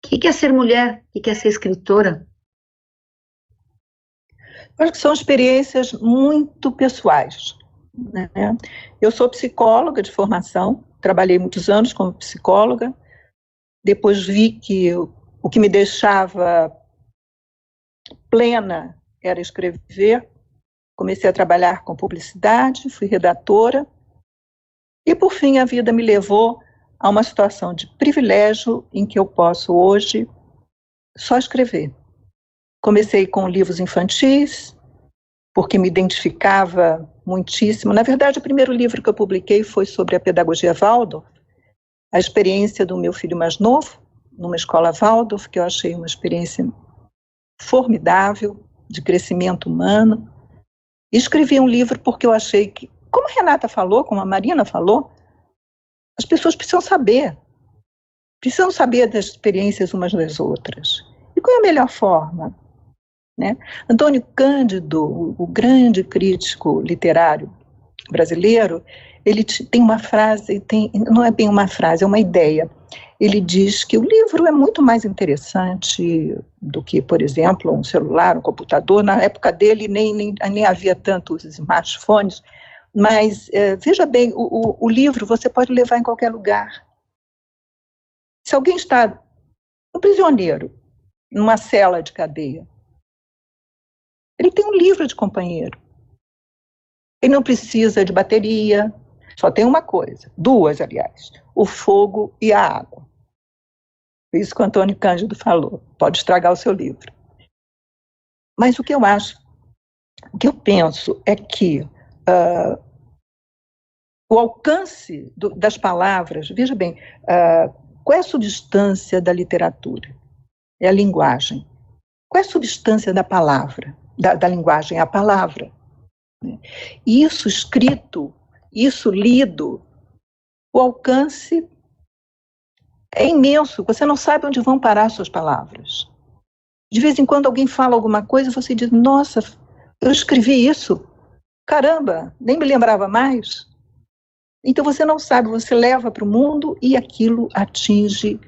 o que é ser mulher? O que é ser escritora? Eu acho que são experiências muito pessoais, né? Eu sou psicóloga de formação, trabalhei muitos anos como psicóloga, depois vi que o que me deixava plena era escrever, comecei a trabalhar com publicidade, fui redatora, e por fim a vida me levou a uma situação de privilégio em que eu posso hoje só escrever. Comecei com livros infantis, porque me identificava muitíssimo. Na verdade, o primeiro livro que eu publiquei foi sobre a pedagogia Waldorf, a experiência do meu filho mais novo, numa escola Waldorf, que eu achei uma experiência formidável, de crescimento humano. E escrevi um livro porque eu achei que, como a Renata falou, como a Marina falou, as pessoas precisam saber das experiências umas das outras. E qual é a melhor forma? Né? Antônio Cândido, o grande crítico literário brasileiro, ele tem uma frase, não é bem uma frase, é uma ideia. Ele diz que o livro é muito mais interessante do que, por exemplo, um celular, um computador. Na época dele nem havia tantos smartphones, mas veja bem, o livro você pode levar em qualquer lugar. Se alguém está um prisioneiro numa cela de cadeia, ele tem um livro de companheiro. Ele não precisa de bateria, só tem uma coisa, duas, aliás, o fogo e a água. Isso que o Antônio Cândido falou, pode estragar o seu livro. Mas o que eu acho, o que eu penso é que o alcance das palavras, veja bem, qual é a substância da literatura? É a linguagem. Qual é a substância da palavra? Da linguagem, é a palavra. E isso escrito, isso lido, o alcance é imenso, você não sabe onde vão parar suas palavras. De vez em quando alguém fala alguma coisa, você diz, nossa, eu escrevi isso, caramba, nem me lembrava mais. Então você não sabe, você leva para o mundo e aquilo atinge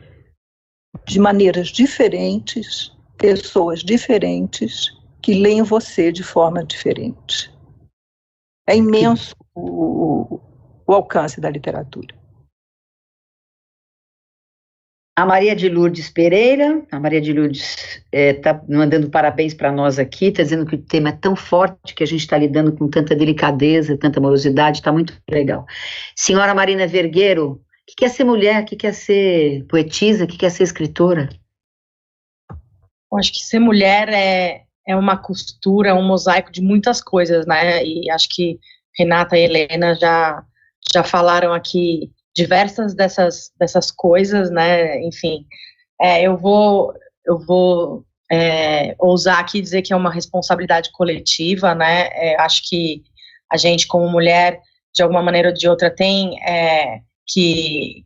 de maneiras diferentes, pessoas diferentes, que leem você de forma diferente. É imenso o alcance da literatura. A Maria de Lourdes Pereira, está mandando parabéns para nós aqui, está dizendo que o tema é tão forte, que a gente está lidando com tanta delicadeza, tanta amorosidade, está muito legal. Senhora Marina Vergueiro, o que quer ser mulher, o que quer ser poetisa, o que quer ser escritora? Eu acho que ser mulher é uma costura, um mosaico de muitas coisas, né? E acho que Renata e Helena já falaram aqui diversas dessas coisas, né? Enfim, eu vou ousar aqui dizer que é uma responsabilidade coletiva, né? Acho que a gente, como mulher, de alguma maneira ou de outra, tem que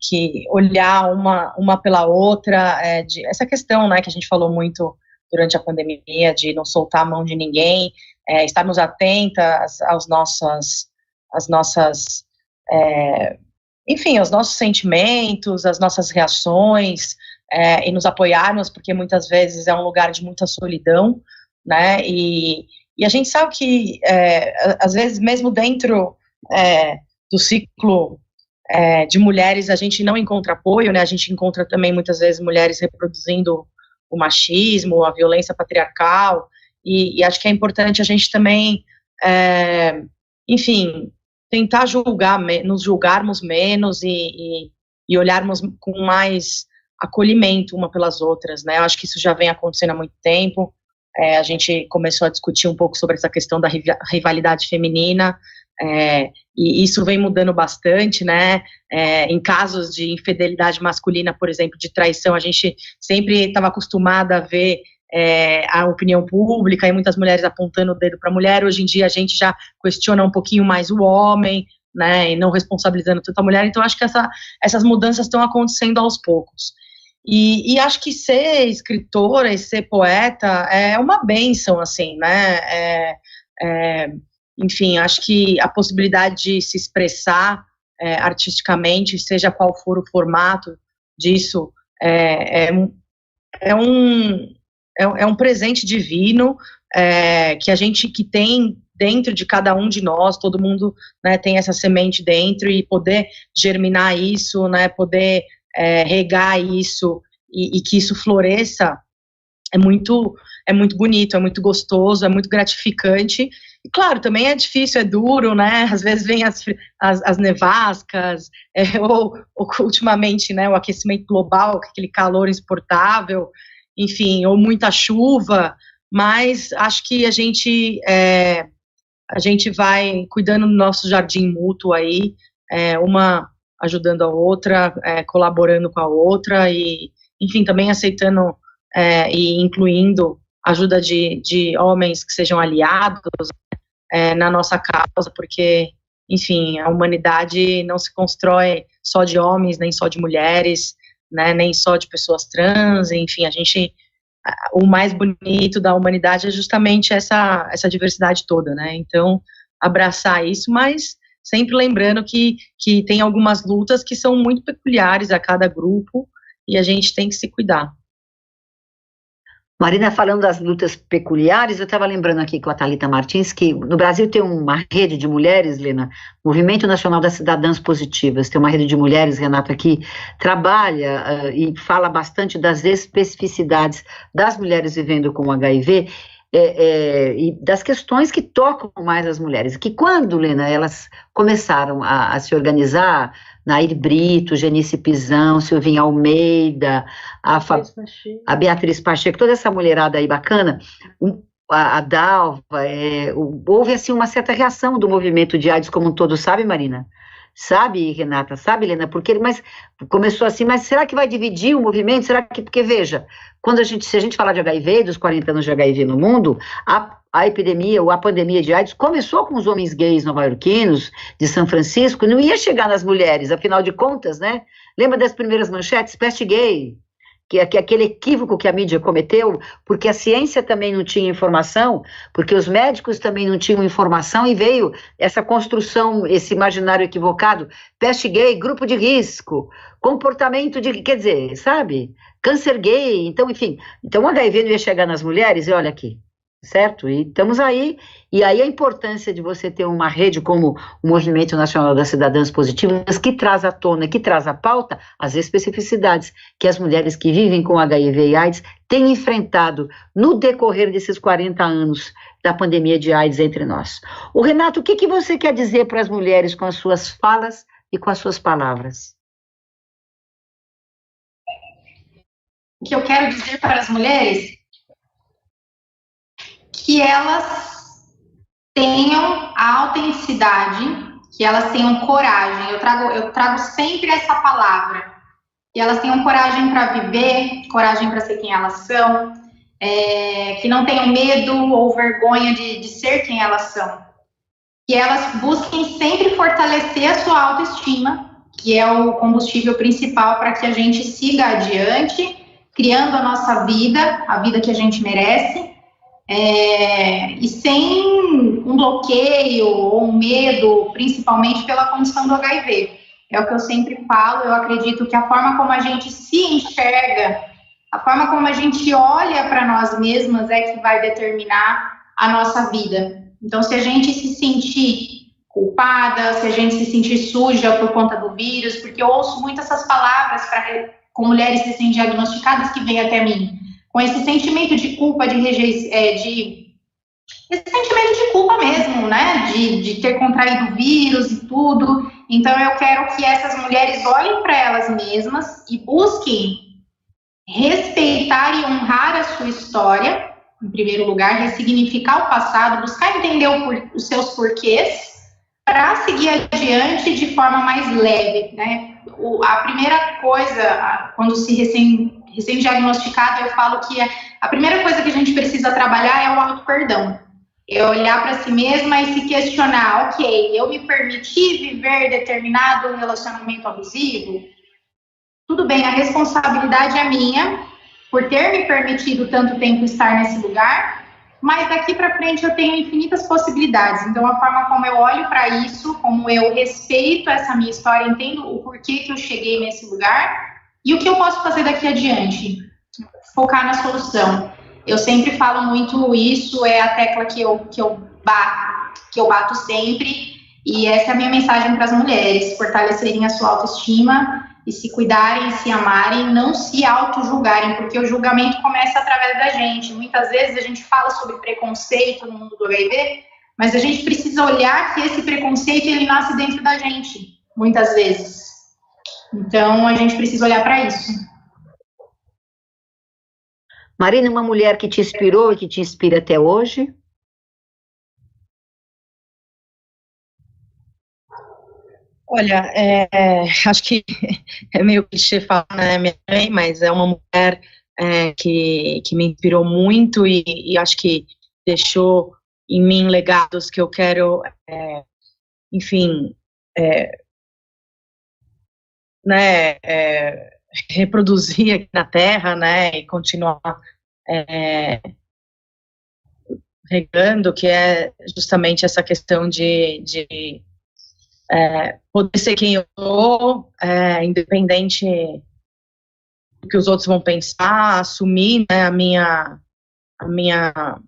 olhar uma pela outra, essa questão, né, que a gente falou muito durante a pandemia, de não soltar a mão de ninguém, estarmos atentas aos nossos sentimentos, às nossas reações, e nos apoiarmos, porque muitas vezes é um lugar de muita solidão, né, e a gente sabe que, às vezes, mesmo dentro do ciclo de mulheres, a gente não encontra apoio, né, a gente encontra também, muitas vezes, mulheres reproduzindo o machismo, a violência patriarcal, e acho que é importante a gente também, enfim, tentar nos julgarmos menos e olharmos com mais acolhimento uma pelas outras, né, eu acho que isso já vem acontecendo há muito tempo, a gente começou a discutir um pouco sobre essa questão da rivalidade feminina, e isso vem mudando bastante, né, em casos de infidelidade masculina, por exemplo, de traição, a gente sempre estava acostumada a ver a opinião pública e muitas mulheres apontando o dedo para a mulher. Hoje em dia a gente já questiona um pouquinho mais o homem, né, e não responsabilizando tanto a mulher, então acho que essas mudanças estão acontecendo aos poucos. E acho que ser escritora e ser poeta é uma bênção, assim, né, enfim, acho que a possibilidade de se expressar artisticamente, seja qual for o formato disso, é é um presente divino, que a gente que tem dentro de cada um de nós, todo mundo, né, tem essa semente dentro, e poder germinar isso, né, poder regar isso, e que isso floresça, é muito bonito, é muito gostoso, é muito gratificante. E claro, também é difícil, é duro, né, às vezes vem as nevascas, ou ultimamente, né, o aquecimento global, aquele calor insuportável, enfim, ou muita chuva, mas acho que a gente vai cuidando do nosso jardim mútuo aí, uma ajudando a outra, colaborando com a outra, e, enfim, também aceitando e incluindo ajuda de homens que sejam aliados na nossa causa, porque, enfim, a humanidade não se constrói só de homens, nem só de mulheres, né, nem só de pessoas trans, enfim, o mais bonito da humanidade é justamente essa diversidade toda, né, então abraçar isso, mas sempre lembrando que tem algumas lutas que são muito peculiares a cada grupo, e a gente tem que se cuidar. Marina, falando das lutas peculiares, eu estava lembrando aqui com a Thalita Martins que no Brasil tem uma rede de mulheres, Lena, Movimento Nacional das Cidadãs Positivas, tem uma rede de mulheres, Renata, que trabalha e fala bastante das especificidades das mulheres vivendo com HIV, e das questões que tocam mais as mulheres, que quando, Lena, elas começaram a se organizar, Nair Brito, Genice Pisão, Silvinha Almeida, a Beatriz Pacheco, toda essa mulherada aí bacana, a Dalva, houve assim uma certa reação do movimento de AIDS como um todo, sabe, Marina? Sabe, Renata? Sabe, Helena? Mas começou assim, mas será que vai dividir o movimento? Será que, porque veja, se a gente falar de HIV, dos 40 anos de HIV no mundo, a epidemia ou a pandemia de AIDS começou com os homens gays nova-iorquinos, de São Francisco, não ia chegar nas mulheres, afinal de contas, né? Lembra das primeiras manchetes? Peste gay, que aquele equívoco que a mídia cometeu, porque a ciência também não tinha informação, porque os médicos também não tinham informação, e veio essa construção, esse imaginário equivocado, peste gay, grupo de risco, comportamento quer dizer, sabe? Câncer gay, então, enfim, então o HIV não ia chegar nas mulheres, e olha aqui, certo? E estamos aí, e aí a importância de você ter uma rede como o Movimento Nacional das Cidadãs Positivas, que traz à tona, que traz à pauta as especificidades que as mulheres que vivem com HIV e AIDS têm enfrentado no decorrer desses 40 anos da pandemia de AIDS entre nós. O Renato, o que você quer dizer para as mulheres com as suas falas e com as suas palavras? O que eu quero dizer para as mulheres que elas tenham a autenticidade, que elas tenham coragem. Eu trago sempre essa palavra. Que elas tenham coragem para viver, coragem para ser quem elas são, que não tenham medo ou vergonha de ser quem elas são. Que elas busquem sempre fortalecer a sua autoestima, que é o combustível principal para que a gente siga adiante, criando a nossa vida, a vida que a gente merece, e sem um bloqueio ou um medo, principalmente pela condição do HIV. É o que eu sempre falo, eu acredito que a forma como a gente se enxerga, a forma como a gente olha para nós mesmas é que vai determinar a nossa vida. Então, se a gente se sentir culpada, se a gente se sentir suja por conta do vírus, porque eu ouço muito essas palavras com mulheres recém-diagnosticadas que vêm até mim, com esse sentimento de culpa, esse sentimento de culpa mesmo, né, de ter contraído o vírus e tudo. Então eu quero que essas mulheres olhem para elas mesmas e busquem respeitar e honrar a sua história, em primeiro lugar, ressignificar o passado, buscar entender os seus porquês, para seguir adiante de forma mais leve, né. A primeira coisa, quando se recém-diagnosticado, eu falo que a primeira coisa que a gente precisa trabalhar é o auto-perdão. É olhar para si mesma e se questionar, ok, eu me permiti viver determinado relacionamento abusivo? Tudo bem, a responsabilidade é minha por ter me permitido tanto tempo estar nesse lugar, mas daqui para frente eu tenho infinitas possibilidades. Então, a forma como eu olho para isso, como eu respeito essa minha história, entendo o porquê que eu cheguei nesse lugar e o que eu posso fazer daqui adiante, focar na solução. Eu sempre falo muito isso, é a tecla que eu bato sempre, e essa é a minha mensagem para as mulheres: fortalecerem a sua autoestima e se cuidarem, se amarem, não se auto-julgarem, porque o julgamento começa através da gente. Muitas vezes a gente fala sobre preconceito no mundo do HIV, mas a gente precisa olhar que esse preconceito, ele nasce dentro da gente, muitas vezes. Então, a gente precisa olhar para isso. Marina, uma mulher que te inspirou e que te inspira até hoje? Olha, acho que é meio clichê falar, né, minha mãe, mas é uma mulher que me inspirou muito e acho que deixou em mim legados que eu quero, enfim, reproduzir aqui na Terra, né, e continuar regando, que é justamente essa questão de poder ser quem eu sou, independente do que os outros vão pensar, assumir, né, a minha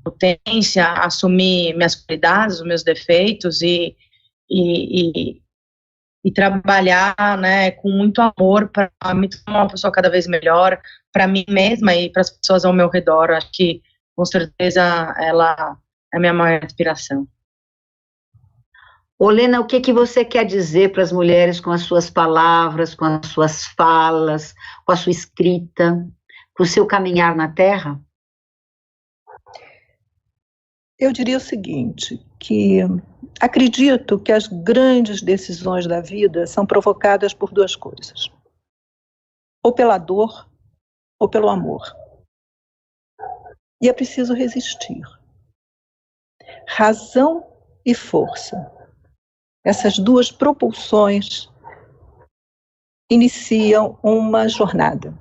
potência, assumir minhas qualidades, os meus defeitos e trabalhar, né, com muito amor para me tornar uma pessoa cada vez melhor, para mim mesma e para as pessoas ao meu redor. Acho que, com certeza, ela é a minha maior inspiração. Olena, o que você quer dizer para as mulheres com as suas palavras, com as suas falas, com a sua escrita, com o seu caminhar na Terra? Eu diria o seguinte, que acredito que as grandes decisões da vida são provocadas por duas coisas: ou pela dor, ou pelo amor. E é preciso resistir. Razão e força. Essas duas propulsões iniciam uma jornada.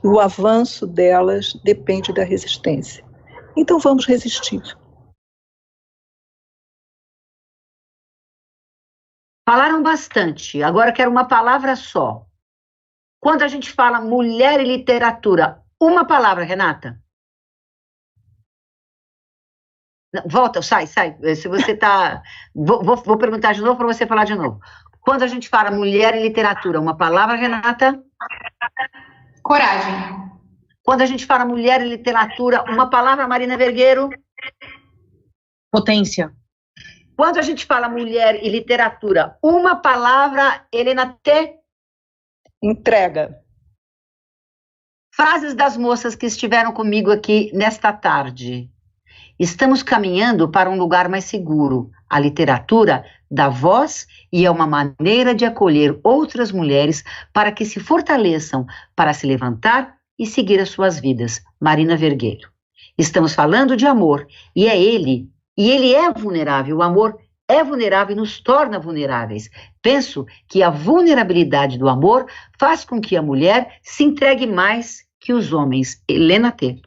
O avanço delas depende da resistência. Então vamos resistir. Falaram bastante, agora quero uma palavra só. Quando a gente fala mulher e literatura, uma palavra, Renata? Não, volta, sai. Se você está... Vou perguntar de novo para você falar de novo. Quando a gente fala mulher e literatura, uma palavra, Renata? Coragem. Quando a gente fala mulher e literatura, uma palavra, Marina Vergueiro? Potência. Quando a gente fala mulher e literatura, uma palavra, Helena T? Entrega. Frases das moças que estiveram comigo aqui nesta tarde. Estamos caminhando para um lugar mais seguro. A literatura dá voz e é uma maneira de acolher outras mulheres para que se fortaleçam, para se levantar e seguir as suas vidas. Marina Vergueiro. Estamos falando de amor, e ele é vulnerável. O amor é vulnerável e nos torna vulneráveis. Penso que a vulnerabilidade do amor faz com que a mulher se entregue mais que os homens. Helena T.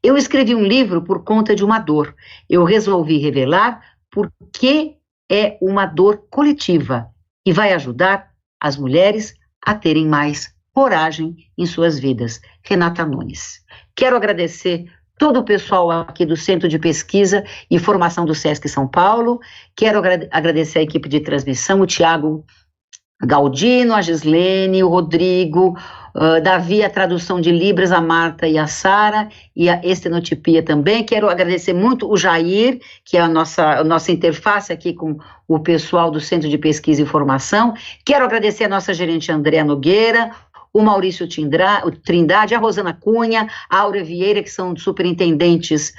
Eu escrevi um livro por conta de uma dor. Eu resolvi revelar porque é uma dor coletiva e vai ajudar as mulheres a terem mais coragem em suas vidas. Renata Nunes. Quero agradecer todo o pessoal aqui do Centro de Pesquisa e Formação do SESC São Paulo. Quero agradecer a equipe de transmissão, o Tiago Galdino, a Gislene, o Rodrigo, Davi, a tradução de Libras, a Marta e a Sara, e a estenotipia também. Quero agradecer muito o Jair, que é a nossa interface aqui com o pessoal do Centro de Pesquisa e Formação. Quero agradecer a nossa gerente Andréa Nogueira, o Maurício Trindade, a Rosana Cunha, a Áurea Vieira, que são superintendentes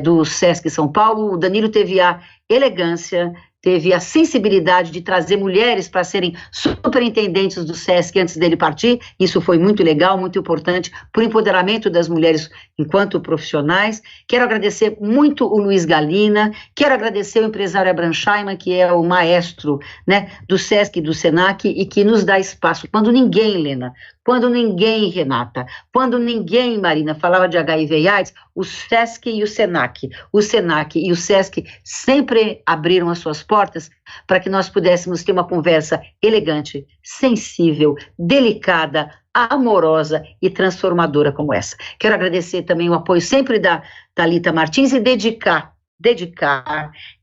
do SESC São Paulo. O Danilo teve a elegância, teve a sensibilidade de trazer mulheres para serem superintendentes do SESC antes dele partir. Isso foi muito legal, muito importante para o empoderamento das mulheres enquanto profissionais. Quero agradecer muito o Luiz Galina, quero agradecer o empresário Abranchaima, que é o maestro, né, do SESC e do SENAC e que nos dá espaço. Quando ninguém, Helena, Quando ninguém, Renata, quando ninguém, Marina, falava de HIV e AIDS, o SESC e o SENAC e o SESC sempre abriram as suas portas para que nós pudéssemos ter uma conversa elegante, sensível, delicada, amorosa e transformadora como essa. Quero agradecer também o apoio sempre da Thalita Martins e dedicar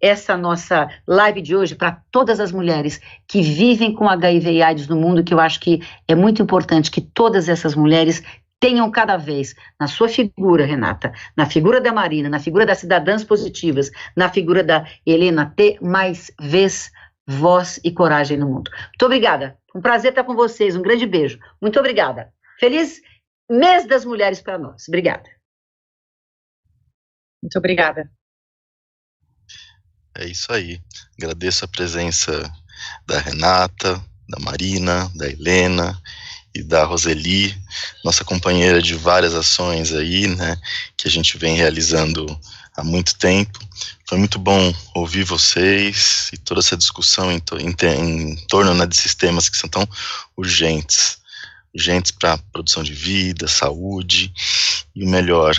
essa nossa live de hoje para todas as mulheres que vivem com HIV e AIDS no mundo, que eu acho que é muito importante que todas essas mulheres tenham cada vez, na sua figura, Renata, na figura da Marina, na figura das cidadãs positivas, na figura da Helena, ter mais vez, voz e coragem no mundo. Muito obrigada, um prazer estar com vocês, um grande beijo. Muito obrigada. Feliz mês das mulheres para nós. Obrigada. Muito obrigada. É isso aí. Agradeço a presença da Renata, da Marina, da Helena e da Roseli, nossa companheira de várias ações aí, né, que a gente vem realizando há muito tempo. Foi muito bom ouvir vocês e toda essa discussão em torno, né, desses temas que são tão urgentes para a produção de vida, saúde e o melhor,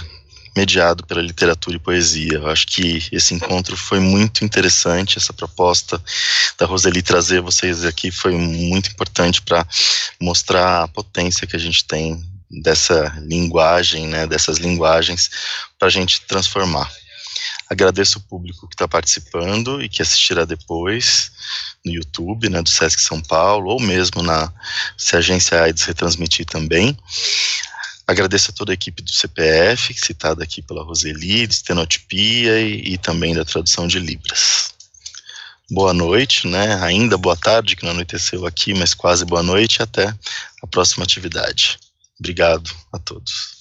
mediado pela literatura e poesia. Eu acho que esse encontro foi muito interessante, essa proposta da Roseli trazer vocês aqui foi muito importante para mostrar a potência que a gente tem dessa linguagem, né, dessas linguagens, para a gente transformar. Agradeço o público que está participando e que assistirá depois no YouTube, né, do Sesc São Paulo, ou mesmo se a Agência AIDS retransmitir também. Agradeço a toda a equipe do CPF, citada aqui pela Roseli, de estenotipia e também da tradução de Libras. Boa noite, né? Ainda boa tarde, que não anoiteceu aqui, mas quase boa noite, e até a próxima atividade. Obrigado a todos.